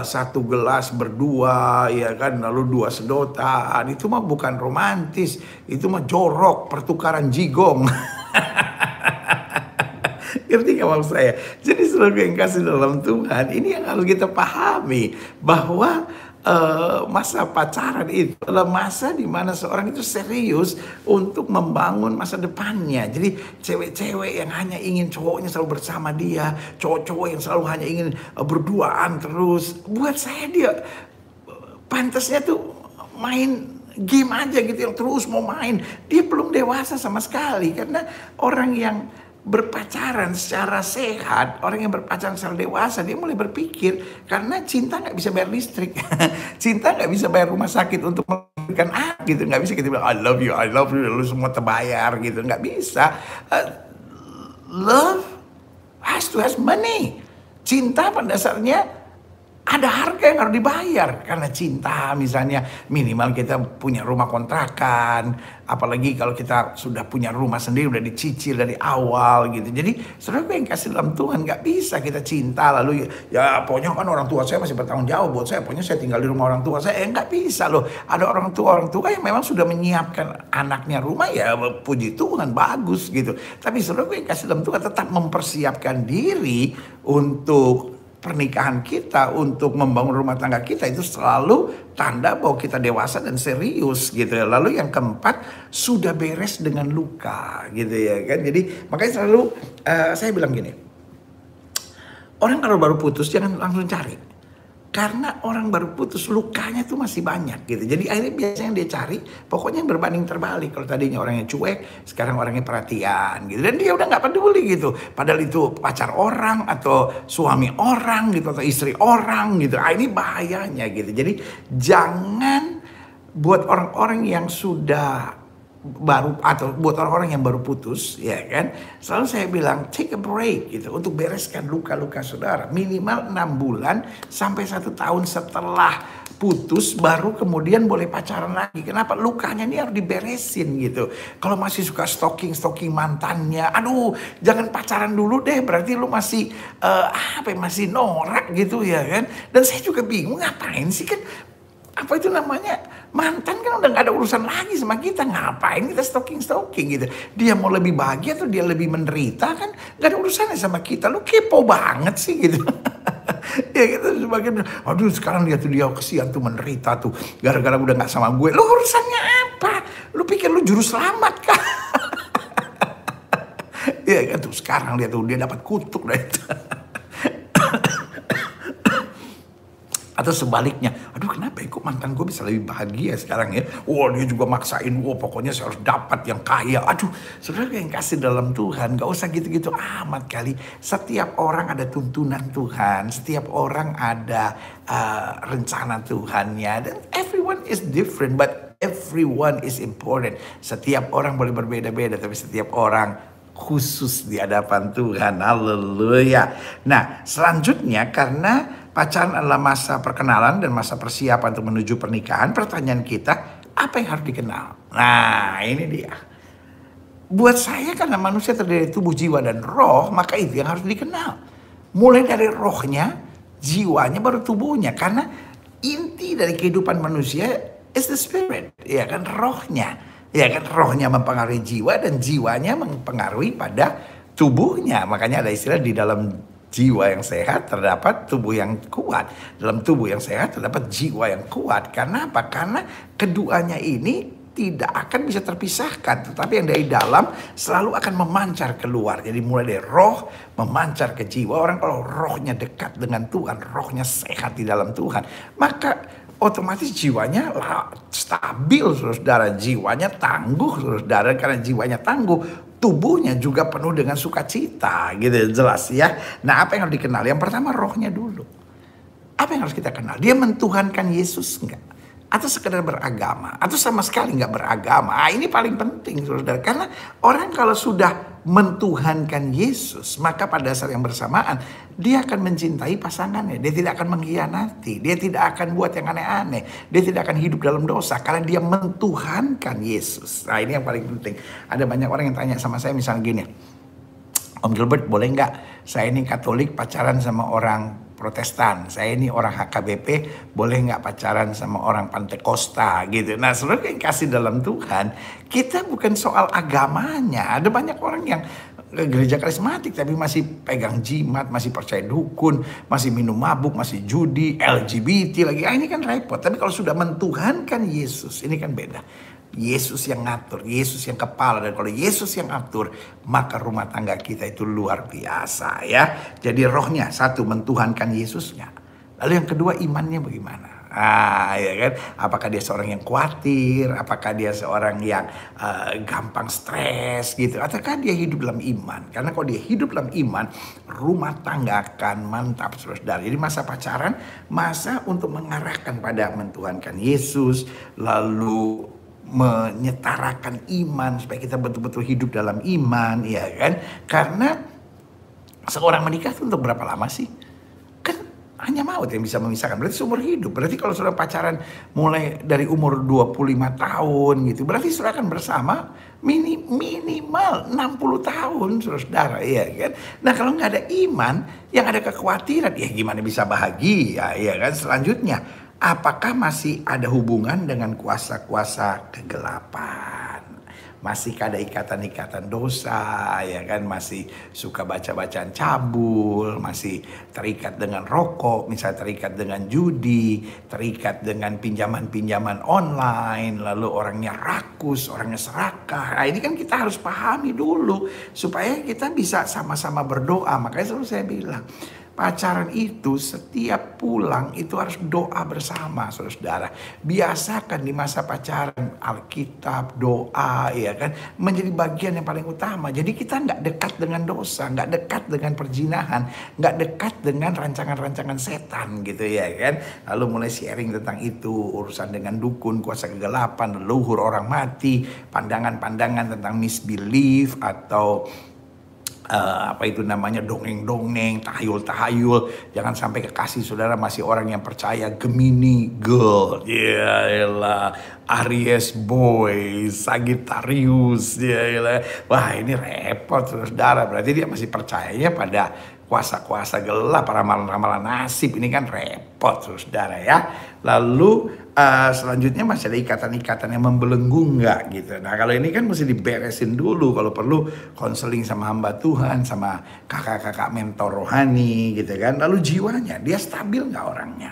satu gelas berdua, ya kan, lalu 2 sedotan. Itu mah bukan romantis, itu mah jorok, pertukaran jigong. Ngerti gak maksud saya? Jadi saudara yang kasih dalam Tuhan, ini yang harus kita pahami, bahwa masa pacaran itu adalah masa di mana seorang itu serius untuk membangun masa depannya. Jadi cewek-cewek yang hanya ingin cowoknya selalu bersama dia, cowok-cowok yang selalu hanya ingin berduaan terus, buat saya dia pantasnya tuh main game aja gitu, yang terus mau main. Dia belum dewasa sama sekali, karena orang yang berpacaran secara sehat, orang yang berpacaran secara dewasa, dia mulai berpikir, karena cinta nggak bisa bayar listrik, cinta nggak bisa bayar rumah sakit untuk melahirkan anak gitu, nggak bisa kita bilang I love you, lu semua terbayar gitu, nggak bisa. Love has to has money. Cinta pada dasarnya ada harga yang harus dibayar, karena cinta misalnya minimal kita punya rumah kontrakan, apalagi kalau kita sudah punya rumah sendiri udah dicicil dari awal gitu. Jadi saudara yang kasih dalam Tuhan, nggak bisa kita cinta lalu ya pokoknya kan orang tua saya masih bertanggung jawab buat saya, pokoknya saya tinggal di rumah orang tua saya, nggak bisa loh. Ada orang tua yang memang sudah menyiapkan anaknya rumah, ya puji Tuhan bagus gitu. Tapi saudara yang kasih dalam Tuhan tetap mempersiapkan diri untuk pernikahan kita, untuk membangun rumah tangga kita, itu selalu tanda bahwa kita dewasa dan serius gitu ya. Lalu yang keempat, sudah beres dengan luka gitu ya kan. Jadi makanya selalu saya bilang gini, orang kalau baru putus jangan langsung cari, karena orang baru putus lukanya tuh masih banyak gitu. Jadi akhirnya biasanya dia cari pokoknya yang berbanding terbalik. Kalau tadinya orangnya cuek, sekarang orangnya perhatian gitu. Dan dia udah gak peduli gitu. Padahal itu pacar orang atau suami orang gitu, atau istri orang gitu. Ini bahayanya gitu. Jadi jangan buat orang-orang yang sudah baru, atau buat orang-orang yang baru putus, ya kan, selalu saya bilang take a break gitu, untuk bereskan luka-luka saudara. Minimal 6 bulan sampai 1 tahun setelah putus baru kemudian boleh pacaran lagi. Kenapa? Lukanya ini harus diberesin gitu. Kalau masih suka stalking mantannya, aduh jangan pacaran dulu deh, berarti lu masih masih norak gitu ya kan. Dan saya juga bingung, ngapain sih, kan apa itu namanya, mantan kan udah gak ada urusan lagi sama kita, ngapain kita stalking gitu. Dia mau lebih bahagia atau dia lebih menderita kan gak ada urusannya sama kita. Lu kepo banget sih gitu. Ya gitu, sebagian, aduh sekarang lihat tuh dia kesian tuh menderita tuh gara-gara udah gak sama gue. Lu urusannya apa? Lu pikir lu juru selamat kah? Ya kan tuh sekarang lihat tuh dia dapat kutuk dari itu. Atau sebaliknya, aduh kenapa ya kok mantan gue bisa lebih bahagia sekarang ya. Oh dia juga maksain, pokoknya saya harus dapat yang kaya. Aduh saudara yang kasih dalam Tuhan, gak usah gitu-gitu amat kali. Setiap orang ada tuntunan Tuhan, setiap orang ada rencana Tuhannya. Dan everyone is different, but everyone is important. Setiap orang boleh berbeda-beda, tapi setiap orang khusus di hadapan Tuhan. Haleluya. Nah, selanjutnya karena pacaran adalah masa perkenalan dan masa persiapan untuk menuju pernikahan, pertanyaan kita, apa yang harus dikenal? Nah, ini dia. Buat saya karena manusia terdiri dari tubuh, jiwa, dan roh, maka itu yang harus dikenal. Mulai dari rohnya, jiwanya, baru tubuhnya. Karena inti dari kehidupan manusia is the spirit, ya kan, rohnya. Ya kan, rohnya mempengaruhi jiwa dan jiwanya mempengaruhi pada tubuhnya. Makanya ada istilah di dalam jiwa yang sehat terdapat tubuh yang kuat. Dalam tubuh yang sehat terdapat jiwa yang kuat. Karena apa? Karena keduanya ini tidak akan bisa terpisahkan. Tetapi yang dari dalam selalu akan memancar keluar. Jadi mulai dari roh memancar ke jiwa. Orang kalau rohnya dekat dengan Tuhan, rohnya sehat di dalam Tuhan, maka otomatis jiwanya stabil, saudara. Jiwanya tangguh, saudara. Karena jiwanya tangguh, tubuhnya juga penuh dengan sukacita, gitu, jelas ya. Nah, apa yang harus dikenal? Yang pertama, rohnya dulu. Apa yang harus kita kenal? Dia mentuhankan Yesus enggak? Atau sekedar beragama? Atau sama sekali enggak beragama? Ini paling penting, saudara. Karena orang kalau sudah mentuhankan Yesus, maka pada saat yang bersamaan dia akan mencintai pasangannya. Dia tidak akan mengkhianati. Dia tidak akan buat yang aneh-aneh. Dia tidak akan hidup dalam dosa karena dia mentuhankan Yesus. Nah, ini yang paling penting. Ada banyak orang yang tanya sama saya misalnya gini, Om Gilbert, boleh nggak saya ini Katolik pacaran sama orang Protestan, saya ini orang HKBP, boleh nggak pacaran sama orang Pantekosta gitu. Nah, saudara yang kasih dalam Tuhan, kita bukan soal agamanya. Ada banyak orang yang gereja karismatik tapi masih pegang jimat, masih percaya dukun, masih minum mabuk, masih judi, LGBT lagi. Ini kan repot. Tapi kalau sudah mentuhankan Yesus, ini kan beda. Yesus yang ngatur, Yesus yang kepala. Dan kalau Yesus yang atur, maka rumah tangga kita itu luar biasa ya. Jadi rohnya, satu, mentuhankan Yesusnya. Lalu yang kedua, imannya bagaimana? Ya kan? Apakah dia seorang yang khawatir? Apakah dia seorang yang gampang stres gitu? Ataukah dia hidup dalam iman? Karena kalau dia hidup dalam iman, rumah tangga akan mantap, saudara. Jadi masa pacaran, masa untuk mengarahkan pada mentuhankan Yesus, lalu menyetarakan iman supaya kita betul-betul hidup dalam iman, ya kan? Karena seorang menikah itu untuk berapa lama sih? Kan hanya maut yang bisa memisahkan. Berarti seumur hidup. Berarti kalau sudah pacaran mulai dari umur 25 tahun gitu, berarti sudah akan bersama minimal 60 tahun, saudara, ya kan? Nah, kalau nggak ada iman, yang ada kekhawatiran, ya gimana bisa bahagia, ya kan? Selanjutnya, apakah masih ada hubungan dengan kuasa-kuasa kegelapan? Masih ada ikatan-ikatan dosa, ya kan? Masih suka baca-bacaan cabul, masih terikat dengan rokok, misalnya terikat dengan judi, terikat dengan pinjaman-pinjaman online, lalu orangnya rakus, orangnya serakah. Nah, ini kan kita harus pahami dulu supaya kita bisa sama-sama berdoa. Makanya selalu saya bilang, pacaran itu setiap pulang itu harus doa bersama, saudara. Biasakan di masa pacaran Alkitab, doa, ya kan, menjadi bagian yang paling utama. Jadi kita nggak dekat dengan dosa, nggak dekat dengan perzinahan, nggak dekat dengan rancangan-rancangan setan gitu, ya kan. Lalu mulai sharing tentang itu, urusan dengan dukun, kuasa kegelapan, leluhur orang mati, pandangan-pandangan tentang misbelief atau apa itu namanya, dongeng-dongeng, tahayul-tahayul. Jangan sampai kekasih saudara masih orang yang percaya Gemini girl, ya elah, Aries boy, Sagittarius, ya elah. Wah, ini repot saudara. Berarti dia masih percayanya pada kuasa-kuasa gelap, ramalan-ramalan nasib. Ini kan repot saudara ya. Lalu selanjutnya masih ada ikatan-ikatan yang membelenggu enggak gitu. Nah, kalau ini kan mesti diberesin dulu. Kalau perlu konseling sama hamba Tuhan, sama kakak-kakak mentor rohani gitu kan. Lalu jiwanya, dia stabil nggak orangnya?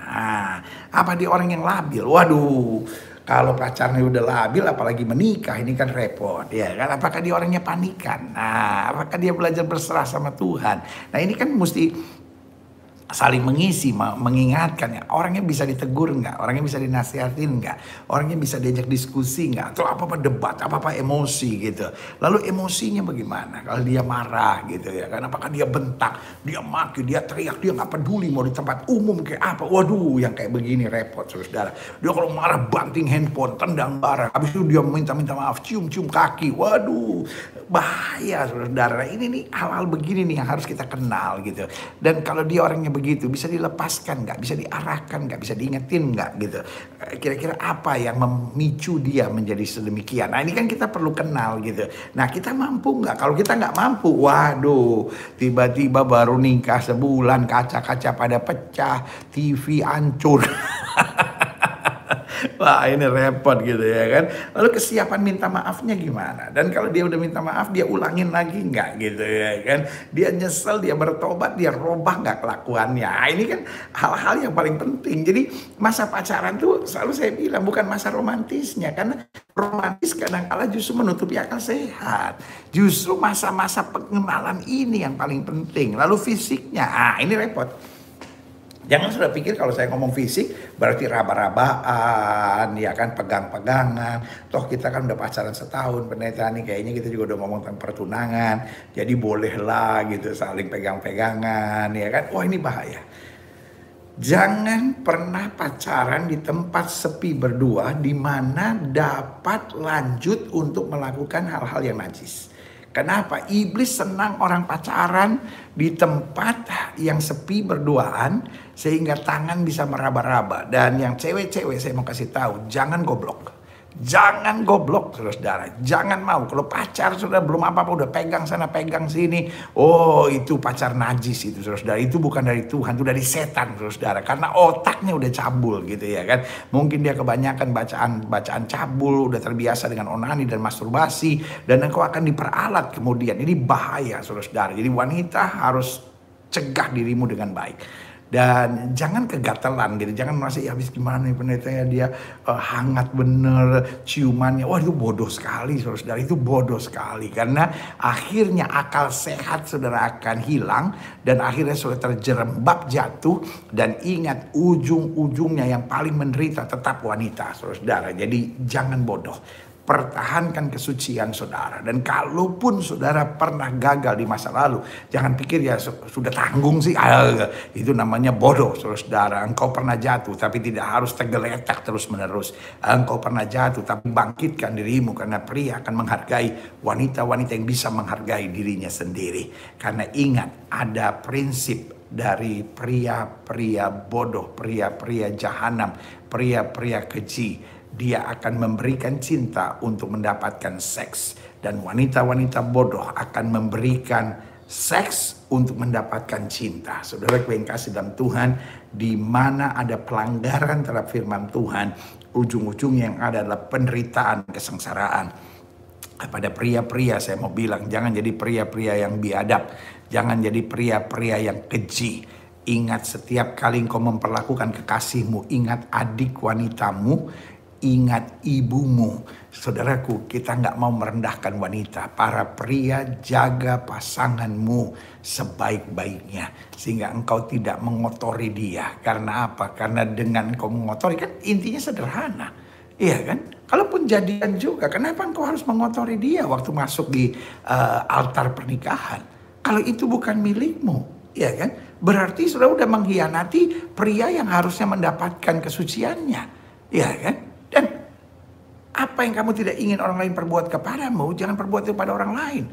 Apa dia orang yang labil? Waduh, kalau pacarnya udah labil apalagi menikah, ini kan repot, ya kan? Apakah dia orangnya panikan? Nah, apakah dia belajar berserah sama Tuhan? Nah, ini kan mesti saling mengisi, mengingatkan ya. Orangnya bisa ditegur nggak? Orangnya bisa dinasihatin nggak? Orangnya bisa diajak diskusi nggak? Atau apa-apa debat, apa-apa emosi gitu. Lalu emosinya bagaimana? Kalau dia marah gitu ya kan? Apakah dia bentak, dia maki, dia teriak, dia nggak peduli mau di tempat umum kayak apa? Waduh, yang kayak begini repot saudara. Dia kalau marah banting handphone, tendang barang. Habis itu dia minta maaf, cium-cium kaki. Waduh, bahaya saudara. Ini nih hal-hal begini nih yang harus kita kenal gitu. Dan kalau dia orangnya begitu, bisa dilepaskan nggak, bisa diarahkan nggak, bisa diingetin nggak gitu. Kira-kira apa yang memicu dia menjadi sedemikian. Nah ini kan kita perlu kenal gitu. Nah kita mampu nggak? Kalau kita nggak mampu, waduh, tiba-tiba baru nikah sebulan, kaca-kaca pada pecah, TV hancur. Wah ini repot gitu ya kan. Lalu kesiapan minta maafnya gimana? Dan kalau dia udah minta maaf, dia ulangin lagi nggak gitu ya kan. Dia nyesel, dia bertobat, dia robah nggak kelakuannya. Nah, ini kan hal-hal yang paling penting. Jadi masa pacaran tuh selalu saya bilang bukan masa romantisnya. Karena romantis kadang-kala justru menutupi akal sehat. Justru masa-masa pengenalan ini yang paling penting. Lalu fisiknya, ini repot. Jangan sudah pikir kalau saya ngomong fisik berarti raba-rabaan, ya kan, pegang-pegangan. Toh kita kan udah pacaran setahun, pendeta nih kayaknya kita juga udah ngomong tentang pertunangan. Jadi bolehlah gitu saling pegang-pegangan, ya kan. Wah ini bahaya. Jangan pernah pacaran di tempat sepi berdua di mana dapat lanjut untuk melakukan hal-hal yang najis. Kenapa? Iblis senang orang pacaran di tempat yang sepi berduaan sehingga tangan bisa meraba-raba. Dan yang cewek-cewek saya mau kasih tahu, jangan goblok. Jangan goblok saudara, jangan mau. Kalau pacar sudah belum apa-apa udah pegang sana pegang sini, oh itu pacar najis itu saudara. Itu bukan dari Tuhan, itu dari setan saudara. Karena otaknya udah cabul gitu ya kan. Mungkin dia kebanyakan bacaan cabul, udah terbiasa dengan onani dan masturbasi, dan engkau akan diperalat kemudian. Ini bahaya saudara. Jadi wanita harus cegah dirimu dengan baik. Dan jangan kegatelan gitu, jangan merasa ya habis gimana nih pendetanya dia hangat bener ciumannya. Wah itu bodoh sekali saudara, itu bodoh sekali. Karena akhirnya akal sehat saudara akan hilang dan akhirnya saudara terjerembab jatuh. Dan ingat ujung-ujungnya yang paling menderita tetap wanita saudara. Jadi jangan bodoh. Pertahankan kesucian saudara. Dan kalaupun saudara pernah gagal di masa lalu, jangan pikir ya sudah tanggung sih. Itu namanya bodoh saudara. Engkau pernah jatuh tapi tidak harus tergeletak terus menerus. Engkau pernah jatuh tapi bangkitkan dirimu. Karena pria akan menghargai wanita-wanita yang bisa menghargai dirinya sendiri. Karena ingat ada prinsip dari pria-pria bodoh, pria-pria jahanam, pria-pria keji. Dia akan memberikan cinta untuk mendapatkan seks. Dan wanita-wanita bodoh akan memberikan seks untuk mendapatkan cinta. Saudara yang kasih dalam Tuhan, di mana ada pelanggaran terhadap firman Tuhan, ujung-ujungnya yang ada adalah penderitaan, kesengsaraan. Pada pria-pria saya mau bilang, jangan jadi pria-pria yang biadab. Jangan jadi pria-pria yang keji. Ingat setiap kali engkau memperlakukan kekasihmu, ingat adik wanitamu, ingat ibumu. Saudaraku, kita nggak mau merendahkan wanita. Para pria, jaga pasanganmu sebaik-baiknya. Sehingga engkau tidak mengotori dia. Karena apa? Karena dengan engkau mengotori, kan intinya sederhana. Iya kan? Kalaupun jadian juga, kenapa engkau harus mengotori dia waktu masuk di altar pernikahan? Kalau itu bukan milikmu, iya kan? Berarti saudara udah mengkhianati pria yang harusnya mendapatkan kesuciannya. Iya kan? Dan apa yang kamu tidak ingin orang lain perbuat kepadamu, jangan perbuat itu pada orang lain.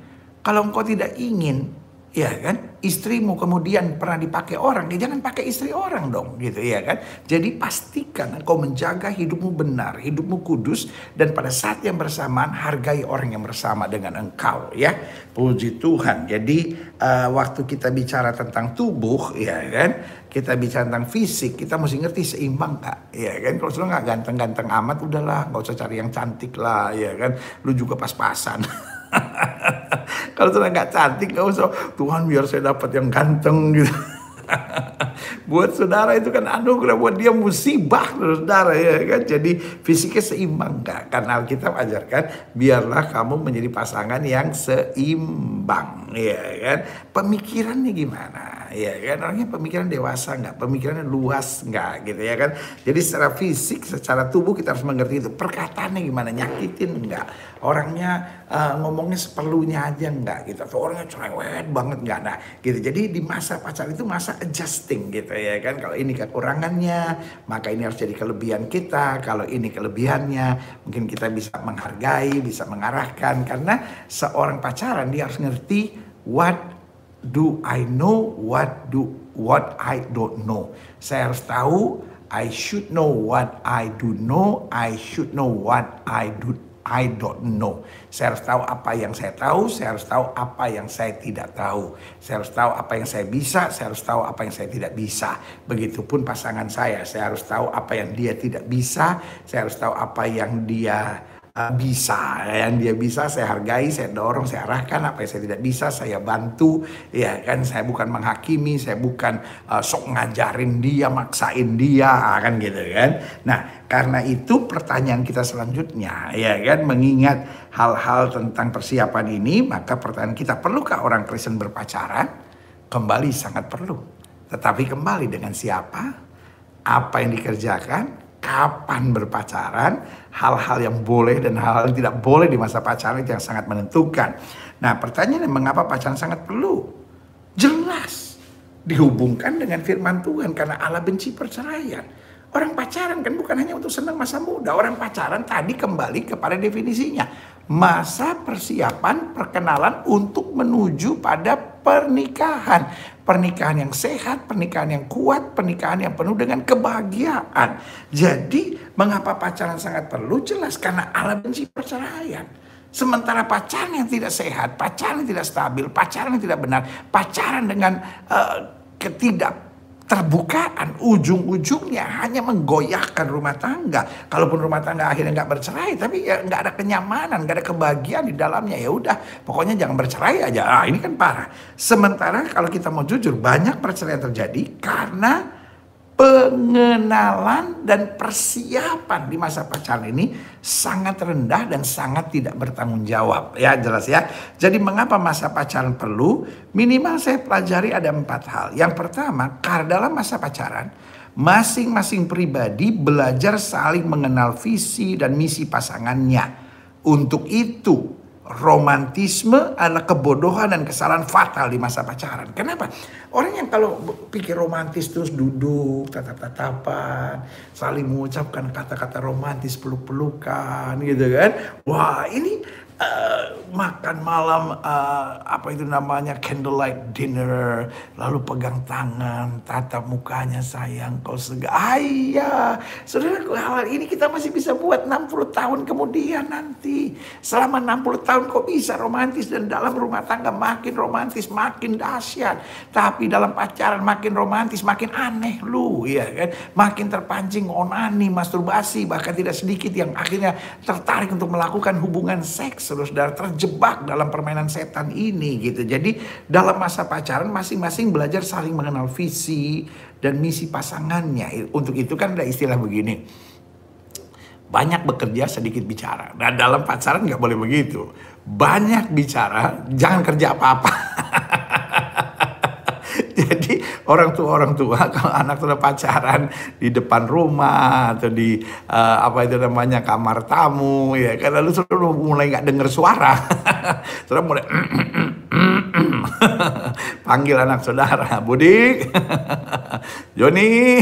Kalau engkau tidak ingin, ya kan, istrimu kemudian pernah dipakai orang, ya jangan pakai istri orang dong, gitu ya kan. Jadi pastikan engkau menjaga hidupmu benar, hidupmu kudus, dan pada saat yang bersamaan hargai orang yang bersama dengan engkau, ya. Puji Tuhan. Jadi waktu kita bicara tentang tubuh, ya kan, kita bicara tentang fisik, kita mesti ngerti seimbang gak, ya kan. Kalau sudah nggak ganteng-ganteng amat, udahlah, nggak usah cari yang cantik lah, ya kan. Lu juga pas-pasan. Kalau sudah nggak cantik, nggak usah Tuhan biar saya dapat yang ganteng gitu. Buat saudara itu kan anugerah, buat dia musibah saudara, ya kan. Jadi fisiknya seimbang gak? Karena kita ajarkan biarlah kamu menjadi pasangan yang seimbang, ya kan. Pemikirannya gimana? ya kan, orangnya pemikiran dewasa nggak, pemikirannya luas nggak gitu ya kan. Jadi secara fisik, secara tubuh kita harus mengerti itu, perkataannya gimana, nyakitin nggak, orangnya ngomongnya seperlunya aja nggak gitu, atau orangnya cerewet banget nggak, nah gitu. Jadi di masa pacaran itu masa adjusting gitu ya kan, kalau ini kekurangannya maka ini harus jadi kelebihan kita, kalau ini kelebihannya mungkin kita bisa menghargai, bisa mengarahkan, karena seorang pacaran dia harus ngerti what do I know, what I don't know. Saya harus tahu, I should know what I do know, I should know what I don't know. Saya harus tahu apa yang saya tahu, saya harus tahu apa yang saya tidak tahu. Saya harus tahu apa yang saya bisa, saya harus tahu apa yang saya tidak bisa. Begitupun pasangan saya harus tahu apa yang dia tidak bisa, saya harus tahu apa yang dia bisa. Yang dia bisa saya hargai, saya dorong, saya arahkan. Apa yang saya tidak bisa saya bantu, ya kan. Saya bukan menghakimi, saya bukan sok ngajarin dia, maksain dia, kan gitu kan. Nah, karena itu pertanyaan kita selanjutnya, ya kan, mengingat hal-hal tentang persiapan ini, maka pertanyaan kita, perlukah orang Kristen berpacaran? Kembali sangat perlu. Tetapi kembali dengan siapa? Apa yang dikerjakan? Kapan berpacaran, hal-hal yang boleh dan hal-hal yang tidak boleh di masa pacaran itu yang sangat menentukan. Nah, pertanyaannya, mengapa pacaran sangat perlu? Jelas dihubungkan dengan firman Tuhan, karena Allah benci perceraian. Orang pacaran kan bukan hanya untuk senang masa muda. Orang pacaran tadi kembali kepada definisinya, masa persiapan perkenalan untuk menuju pada pernikahan. Pernikahan yang sehat, pernikahan yang kuat, pernikahan yang penuh dengan kebahagiaan. Jadi mengapa pacaran sangat perlu? Jelas karena Allah benci perceraian. Sementara pacaran yang tidak sehat, pacaran yang tidak stabil, pacaran yang tidak benar, pacaran dengan ketidakterbukaan, ujung-ujungnya hanya menggoyahkan rumah tangga. Kalaupun rumah tangga akhirnya nggak bercerai, tapi ya nggak ada kenyamanan, nggak ada kebahagiaan di dalamnya. Ya udah, pokoknya jangan bercerai aja. Ini kan parah. Sementara kalau kita mau jujur, banyak perceraian terjadi karena pengenalan dan persiapan di masa pacaran ini sangat rendah dan sangat tidak bertanggung jawab. Ya, jelas ya. Jadi mengapa masa pacaran perlu? Minimal saya pelajari ada 4 hal. Yang pertama, karena dalam masa pacaran masing-masing pribadi belajar saling mengenal visi dan misi pasangannya. Untuk itu romantisme adalah kebodohan dan kesalahan fatal di masa pacaran. Kenapa? Orang yang kalau pikir romantis terus duduk, tatap-tatapan, saling mengucapkan kata-kata romantis, peluk-pelukan gitu kan. Wah, ini makan malam, apa itu namanya, candlelight dinner, lalu pegang tangan, tatap mukanya, sayang kau Ayah, saudara, hal ini kita masih bisa buat 60 tahun kemudian nanti. Selama 60 tahun kok bisa romantis, dan dalam rumah tangga makin romantis, makin dahsyat. Tapi dalam pacaran makin romantis, makin aneh lu, ya kan? Makin terpancing onani, masturbasi, bahkan tidak sedikit yang akhirnya tertarik untuk melakukan hubungan seks. Saudara, terjebak dalam permainan setan ini gitu. Jadi dalam masa pacaran masing-masing belajar saling mengenal visi dan misi pasangannya. Untuk itu kan ada istilah begini, banyak bekerja sedikit bicara. Nah, dalam pacaran nggak boleh begitu. Banyak bicara, jangan kerja apa-apa. Jadi orang tua kalau anak sudah pacaran di depan rumah atau di apa itu namanya, kamar tamu, ya kan, lalu sudah mulai nggak dengar suara, sudah mulai panggil anak saudara, Budik, Joni.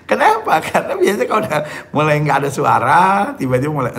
Kenapa? Karena biasanya kalau udah mulai nggak ada suara, tiba-tiba mulai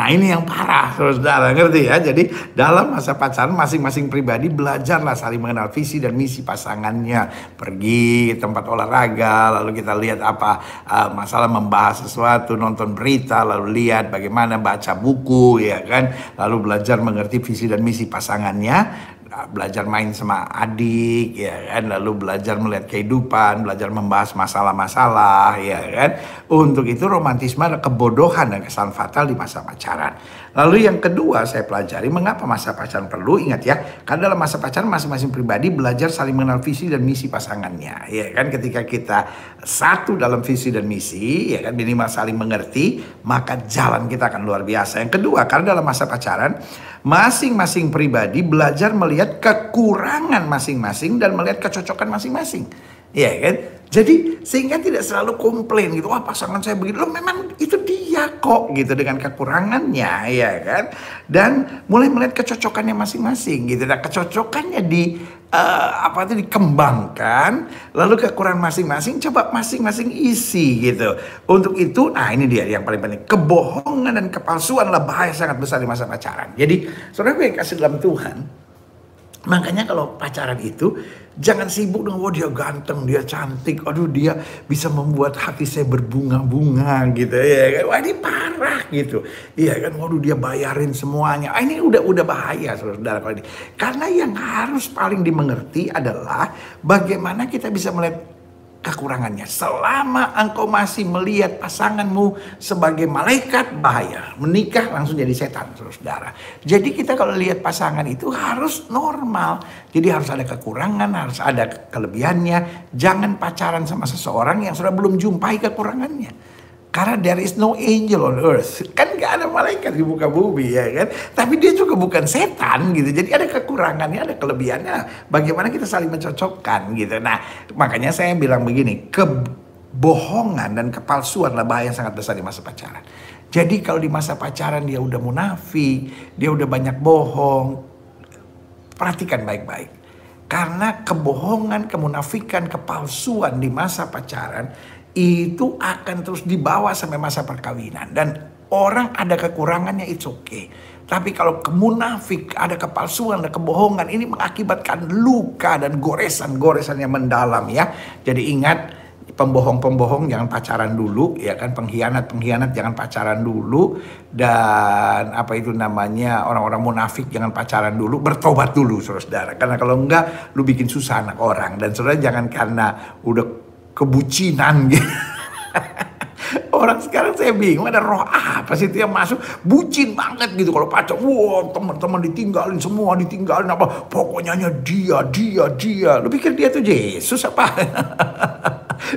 ini yang parah, saudara, ngerti ya? Jadi dalam masa pacaran masing-masing pribadi belajarlah saling mengenal visi dan misi pasangannya. Pergi ke tempat olahraga, lalu kita lihat apa masalah, membahas sesuatu, nonton berita, lalu lihat bagaimana baca buku, ya kan? Lalu belajar mengerti visi dan misi pasangannya. Belajar main sama adik, ya kan, lalu belajar melihat kehidupan, belajar membahas masalah-masalah, ya kan. Untuk itu romantisme adalah kebodohan dan kesalahan fatal di masa pacaran. Lalu yang kedua saya pelajari, mengapa masa pacaran perlu? Ingat ya, karena dalam masa pacaran masing-masing pribadi belajar saling mengenal visi dan misi pasangannya, ya kan. Ketika kita satu dalam visi dan misi, ya kan, minimal saling mengerti, maka jalan kita akan luar biasa. Yang kedua, karena dalam masa pacaran masing-masing pribadi belajar melihat melihat kekurangan masing-masing dan melihat kecocokan masing-masing. Ya kan? Jadi sehingga tidak selalu komplain gitu, wah pasangan saya begini, loh memang itu dia kok gitu dengan kekurangannya, ya kan? Dan mulai melihat kecocokannya masing-masing gitu. Nah, kecocokannya dikembangkan, lalu kekurangan masing-masing coba masing-masing isi gitu. Untuk itu, nah ini dia yang paling penting, kebohongan dan kepalsuanlah bahaya sangat besar di masa pacaran. Jadi saudara yang kasih dalam Tuhan, makanya kalau pacaran itu jangan sibuk dengan wah dia ganteng, dia cantik, aduh dia bisa membuat hati saya berbunga-bunga gitu ya kan. Wah ini parah gitu. Iya kan, waduh dia bayarin semuanya. Ini udah bahaya saudara kalau ini. Karena yang harus paling dimengerti adalah bagaimana kita bisa melihat kekurangannya. Selama engkau masih melihat pasanganmu sebagai malaikat, bahaya. Menikah langsung jadi setan, saudara. Jadi kita kalau lihat pasangan itu harus normal. Jadi harus ada kekurangan, harus ada kelebihannya. Jangan pacaran sama seseorang yang sudah belum jumpai kekurangannya. Karena there is no angel on earth. Kan gak ada malaikat di muka bumi, ya kan. Tapi dia juga bukan setan gitu. Jadi ada kekurangannya, ada kelebihannya. Bagaimana kita saling mencocokkan gitu. Nah makanya saya bilang begini. Kebohongan dan kepalsuan adalah bahaya sangat besar di masa pacaran. Jadi kalau di masa pacaran dia udah munafik, dia udah banyak bohong, perhatikan baik-baik. Karena kebohongan, kemunafikan, kepalsuan di masa pacaran itu akan terus dibawa sampai masa perkawinan. Dan orang ada kekurangannya, it's okay. Tapi kalau kemunafik, ada kepalsuan, ada kebohongan, ini mengakibatkan luka dan goresan-goresan yang mendalam ya. Jadi ingat, pembohong-pembohong jangan pacaran dulu ya kan, pengkhianat-pengkhianat jangan pacaran dulu, dan orang-orang munafik jangan pacaran dulu, bertobat dulu saudara. Karena kalau enggak lu bikin susah anak orang. Dan saudara jangan karena udah kebucinan gitu. Orang sekarang saya bingung, ada roh apa sih itu yang masuk bucin banget gitu kalau pacar. Wah, teman-teman ditinggalin semua, apa pokoknya dia. Lu pikir dia tuh Yesus apa?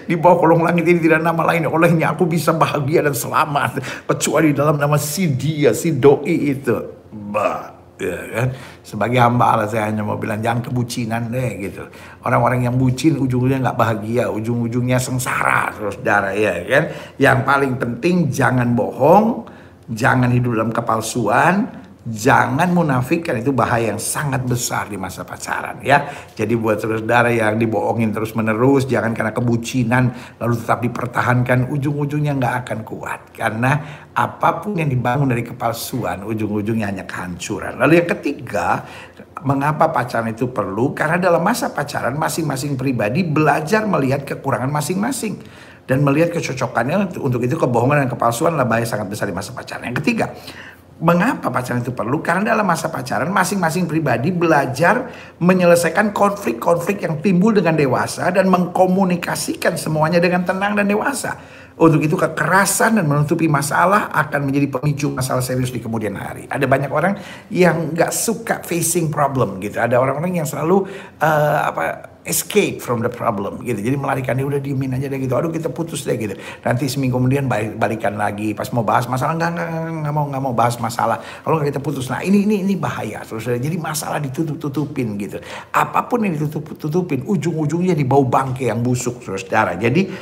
Di bawah kolong langit ini tidak nama lain, olehnya aku bisa bahagia dan selamat kecuali dalam nama si dia, si doi itu. Ya kan? Sebagai hamba Allah saya hanya mau bilang jangan kebucinan deh gitu. Orang-orang yang bucin ujung-ujungnya nggak bahagia, ujung-ujungnya sengsara saudara ya kan. Yang paling penting jangan bohong, jangan hidup dalam kepalsuan, jangan munafik, karena itu bahaya yang sangat besar di masa pacaran ya. Jadi buat saudara yang dibohongin terus menerus, jangan karena kebucinan lalu tetap dipertahankan, ujung-ujungnya nggak akan kuat. Karena apapun yang dibangun dari kepalsuan, ujung-ujungnya hanya kehancuran. Lalu yang ketiga, mengapa pacaran itu perlu? Karena dalam masa pacaran masing-masing pribadi belajar melihat kekurangan masing-masing dan melihat kecocokannya. Untuk itu kebohongan dan kepalsuan adalah bahaya sangat besar di masa pacaran. Yang ketiga, mengapa pacaran itu perlu? Karena dalam masa pacaran masing-masing pribadi belajar menyelesaikan konflik-konflik yang timbul dengan dewasa dan mengkomunikasikan semuanya dengan tenang dan dewasa. Untuk itu kekerasan dan menutupi masalah akan menjadi pemicu masalah serius di kemudian hari. Ada banyak orang yang gak suka facing problem gitu. Ada orang-orang yang selalu escape from the problem gitu. Jadi melarikan dia, udah diemin aja deh gitu. Aduh kita putus deh gitu. Nanti seminggu kemudian balikan lagi. Pas mau bahas masalah nggak mau bahas masalah. Kalau nggak kita putus. Nah ini bahaya. Terus jadi masalah ditutup-tutupin gitu. Apapun yang ditutup-tutupin ujung-ujungnya dibau bangke yang busuk saudara. Jadi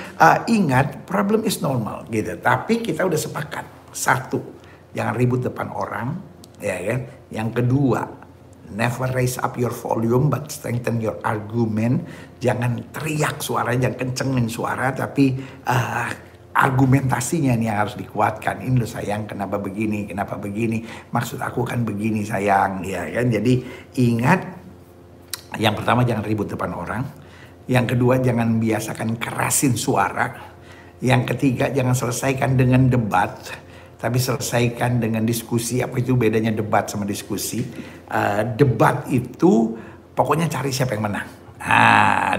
ingat, problem is normal gitu. Tapi kita udah sepakat. Satu, jangan ribut depan orang, ya kan. Yang kedua, never raise up your volume but strengthen your argument. Jangan teriak suaranya, jangan kencengin suara, tapi argumentasinya nih yang harus dikuatkan. Ini loh sayang, kenapa begini, maksud aku kan begini sayang, ya kan. Jadi ingat, yang pertama jangan ribut depan orang. Yang kedua jangan biasakan kerasin suara. Yang ketiga jangan selesaikan dengan debat, tapi selesaikan dengan diskusi. Apa itu bedanya debat sama diskusi? Debat itu pokoknya cari siapa yang menang.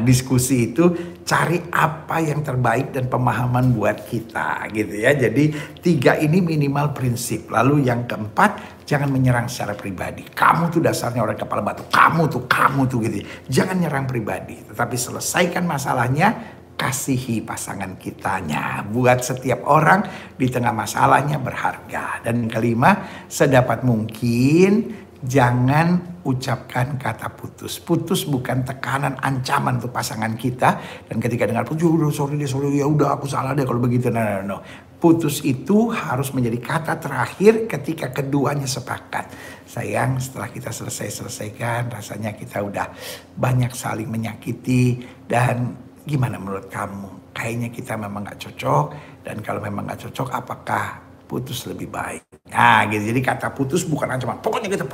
Diskusi itu cari apa yang terbaik dan pemahaman buat kita gitu ya. Jadi 3 ini minimal prinsip. Lalu yang keempat, jangan menyerang secara pribadi. Kamu tuh dasarnya orang kepala batu. Kamu tuh gitu. Jangan nyerang pribadi, tetapi selesaikan masalahnya. Kasihi pasangan kitanya. Buat setiap orang di tengah masalahnya berharga. Dan yang kelima, sedapat mungkin Jangan ucapkan kata putus. Putus bukan tekanan, ancaman untuk pasangan kita. Dan ketika dengar putus, sorry, ya udah aku salah deh kalau begitu. No. Putus itu harus menjadi kata terakhir ketika keduanya sepakat. Sayang, setelah kita selesaikan, rasanya kita udah banyak saling menyakiti. Dan gimana menurut kamu? Kayaknya kita memang gak cocok. Dan kalau memang gak cocok, apakah putus lebih baik? Nah gitu, jadi kata putus bukan ancaman, pokoknya kita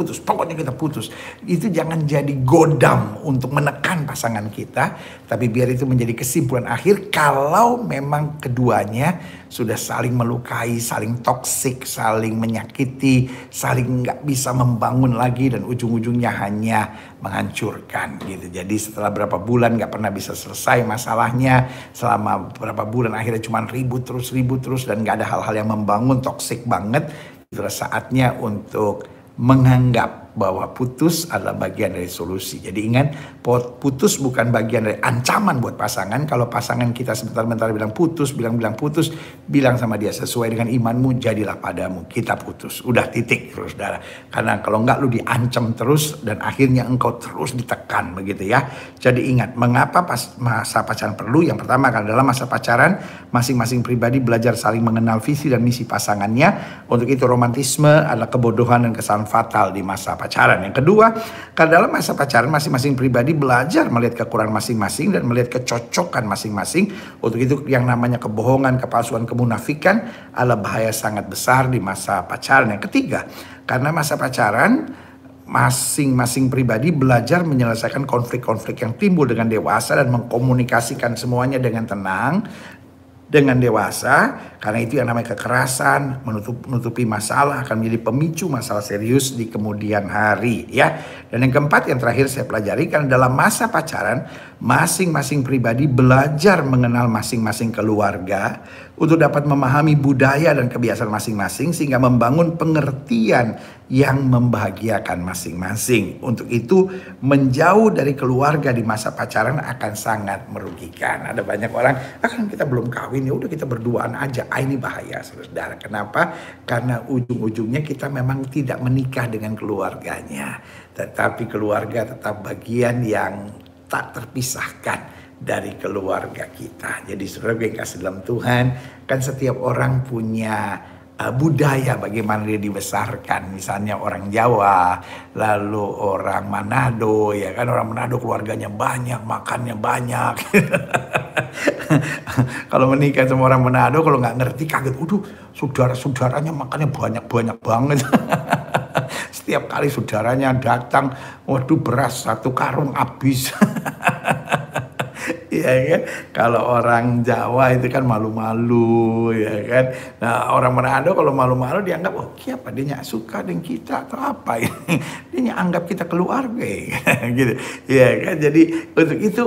putus. Itu jangan jadi godam untuk menekan pasangan kita, tapi biar itu menjadi kesimpulan akhir kalau memang keduanya sudah saling melukai, saling toksik, saling menyakiti, saling nggak bisa membangun lagi dan ujung-ujungnya hanya menghancurkan gitu. Jadi setelah berapa bulan nggak pernah bisa selesai masalahnya, selama berapa bulan akhirnya cuma ribut terus dan nggak ada hal-hal yang membangun, toksik banget. Itulah saatnya untuk menganggap bahwa putus adalah bagian dari solusi. Jadi ingat, putus bukan bagian dari ancaman buat pasangan. Kalau pasangan kita sebentar-bentar bilang putus, bilang sama dia, sesuai dengan imanmu jadilah padamu, kita putus. Udah titik terus, saudara. Karena kalau enggak lu diancam terus dan akhirnya engkau terus ditekan begitu ya. Jadi ingat, mengapa masa pacaran perlu? Yang pertama, karena dalam masa pacaran masing-masing pribadi belajar saling mengenal visi dan misi pasangannya. Untuk itu romantisme adalah kebodohan dan kesalahan fatal di masa pacaran. Yang kedua, karena dalam masa pacaran masing-masing pribadi belajar melihat kekurangan masing-masing dan melihat kecocokan masing-masing. Untuk itu yang namanya kebohongan, kepalsuan, kemunafikan adalah bahaya sangat besar di masa pacaran. Yang ketiga, karena masa pacaran masing-masing pribadi belajar menyelesaikan konflik-konflik yang timbul dengan dewasa dan mengkomunikasikan semuanya dengan tenang, dengan dewasa. Karena itu yang namanya kekerasan, menutupi masalah akan menjadi pemicu masalah serius di kemudian hari ya. Dan yang keempat, yang terakhir saya pelajari, karena dalam masa pacaran masing-masing pribadi belajar mengenal masing-masing keluarga untuk dapat memahami budaya dan kebiasaan masing-masing sehingga membangun pengertian yang membahagiakan masing-masing. Untuk itu menjauh dari keluarga di masa pacaran akan sangat merugikan. Ada banyak orang, kan kita belum kawin, ya udah kita berduaan aja. Ini bahaya, saudara. Kenapa? Karena ujung-ujungnya kita memang tidak menikah dengan keluarganya, tetapi keluarga tetap bagian yang tak terpisahkan dari keluarga kita. Jadi saudara yang kasih dalam Tuhan, kan setiap orang punya budaya bagaimana dia dibesarkan. Misalnya orang Jawa, lalu orang Manado, ya kan, orang Manado keluarganya banyak, makannya banyak. Kalau menikah sama orang Manado, kalau nggak ngerti kaget, saudara-saudaranya makannya banyak banget. Setiap kali saudaranya datang, waduh beras 1 karung habis. Ya kan, kalau orang Jawa itu kan malu-malu, ya kan. Nah orang Manado kalau malu-malu dianggap, oh siapa dia nggak suka dengan kita atau apa ini, dia anggap kita keluarga, gitu, ya kan. Jadi untuk itu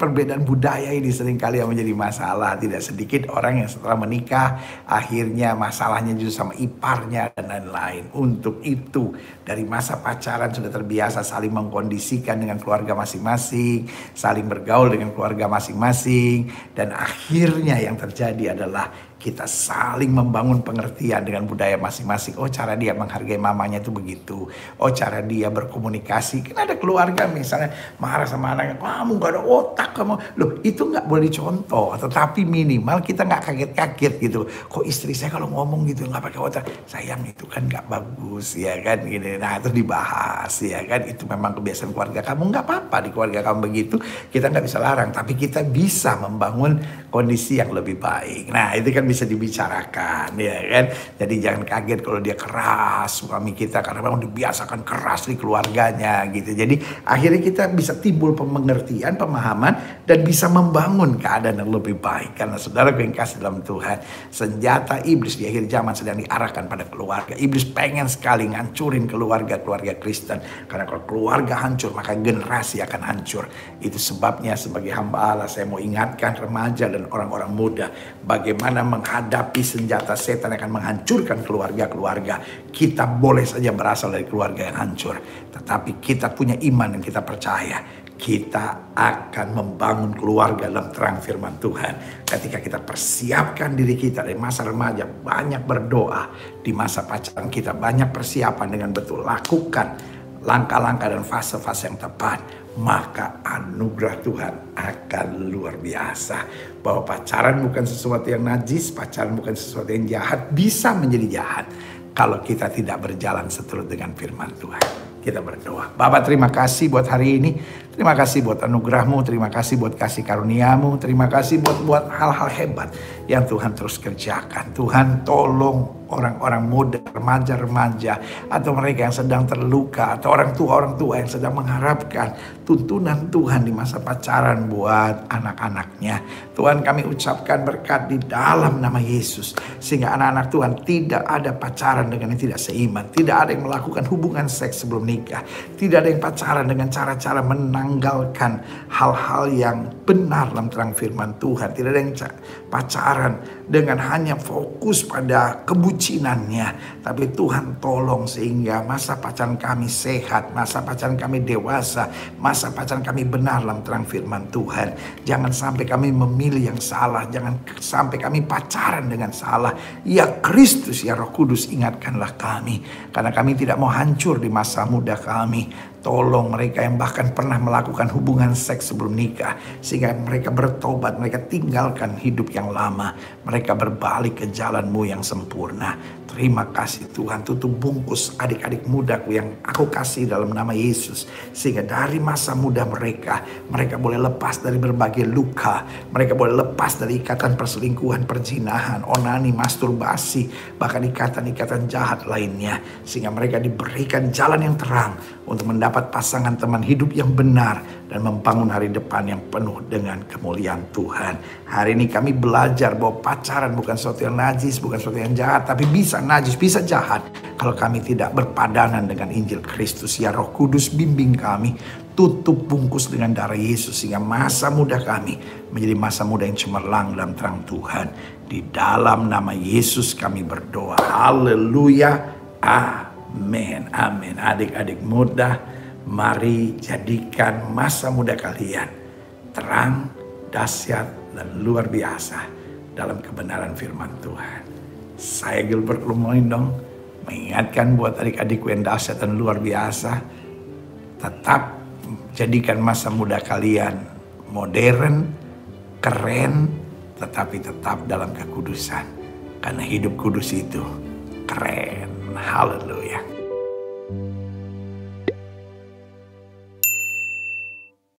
perbedaan budaya ini seringkali yang menjadi masalah. Tidak sedikit orang yang setelah menikah akhirnya masalahnya justru sama iparnya dan lain-lain. Untuk itu dari masa pacaran sudah terbiasa saling mengkondisikan dengan keluarga masing-masing, saling bergaul dengan keluarga masing-masing, dan akhirnya yang terjadi adalah kita saling membangun pengertian dengan budaya masing-masing. Oh cara dia menghargai mamanya itu begitu. Oh cara dia berkomunikasi. Kan ada keluarga misalnya marah sama anaknya, kamu gak ada otak kamu. Loh itu gak boleh dicontoh. Tetapi minimal kita gak kaget-kaget gitu. Kok istri saya kalau ngomong gitu gak pakai otak. Sayang itu kan gak bagus ya kan. Gini. Nah itu dibahas ya kan. Itu memang kebiasaan keluarga kamu. Gak apa-apa di keluarga kamu begitu. Kita gak bisa larang. Tapi kita bisa membangun kondisi yang lebih baik. Nah itu kan bisa dibicarakan ya kan. Jadi jangan kaget kalau dia keras suami kita karena memang dibiasakan keras di keluarganya gitu. Jadi akhirnya kita bisa timbul pengertian, pemahaman, dan bisa membangun keadaan yang lebih baik. Karena saudara yang kasih dalam Tuhan, senjata iblis di akhir zaman sedang diarahkan pada keluarga. Iblis pengen sekali ngancurin keluarga Kristen. Karena kalau keluarga hancur maka generasi akan hancur. Itu sebabnya sebagai hamba Allah saya mau ingatkan remaja dan orang-orang muda bagaimana menghadapi senjata setan yang akan menghancurkan keluarga-keluarga. Kita boleh saja berasal dari keluarga yang hancur, tetapi kita punya iman dan kita percaya kita akan membangun keluarga dalam terang firman Tuhan. Ketika kita persiapkan diri kita dari masa remaja, banyak berdoa. Di masa pacaran kita banyak persiapan dengan betul. Lakukan langkah-langkah dan fase-fase yang tepat. Maka anugerah Tuhan akan luar biasa. Bahwa pacaran bukan sesuatu yang najis, pacaran bukan sesuatu yang jahat, bisa menjadi jahat kalau kita tidak berjalan seturut dengan firman Tuhan. Kita berdoa. Bapa, terima kasih buat hari ini. Terima kasih buat anugerah-Mu. Terima kasih buat kasih karunia-Mu. Terima kasih buat hal-hal hebat yang Tuhan terus kerjakan. Tuhan, tolong orang-orang muda, remaja-remaja, atau mereka yang sedang terluka, atau orang tua yang sedang mengharapkan tuntunan Tuhan di masa pacaran buat anak-anaknya. Tuhan, kami ucapkan berkat di dalam nama Yesus, sehingga anak-anak Tuhan tidak ada pacaran dengan yang tidak seiman, tidak ada yang melakukan hubungan seks sebelum nikah, tidak ada yang pacaran dengan cara-cara menanggalkan hal-hal yang benar dalam terang firman Tuhan, tidak ada yang pacaran dengan hanya fokus pada kebucinannya. Tapi Tuhan tolong sehingga masa pacaran kami sehat, masa pacaran kami dewasa, masa pacaran kami benar dalam terang firman Tuhan. Jangan sampai kami memilih yang salah, jangan sampai kami pacaran dengan salah. Ya Kristus, ya Roh Kudus, ingatkanlah kami, karena kami tidak mau hancur di masa muda kami. Tolong mereka yang bahkan pernah melakukan hubungan seks sebelum nikah, sehingga mereka bertobat, mereka tinggalkan hidup yang lama, mereka berbalik ke jalan-Mu yang sempurna. Terima kasih Tuhan, tutup bungkus adik-adik mudaku yang aku kasih dalam nama Yesus, sehingga dari masa muda mereka boleh lepas dari berbagai luka, mereka boleh lepas dari ikatan perselingkuhan, perzinahan, onani, masturbasi, bahkan ikatan-ikatan jahat lainnya, sehingga mereka diberikan jalan yang terang untuk mendapat pasangan teman hidup yang benar dan membangun hari depan yang penuh dengan kemuliaan Tuhan. Hari ini kami belajar bahwa pacaran bukan sesuatu yang najis, bukan sesuatu yang jahat, tapi bisa najis, bisa jahat kalau kami tidak berpadanan dengan Injil Kristus. Ya Roh Kudus, bimbing kami, tutup bungkus dengan darah Yesus, sehingga masa muda kami menjadi masa muda yang cemerlang dalam terang Tuhan. Di dalam nama Yesus kami berdoa. Haleluya. Amin. Amin. Adik-adik muda, mari jadikan masa muda kalian terang, dahsyat, dan luar biasa dalam kebenaran firman Tuhan. Saya Gilbert Lumindong mengingatkan buat adik-adikku yang dahsyat dan luar biasa, tetap jadikan masa muda kalian modern, keren, tetapi tetap dalam kekudusan. Karena hidup kudus itu keren. Haleluya.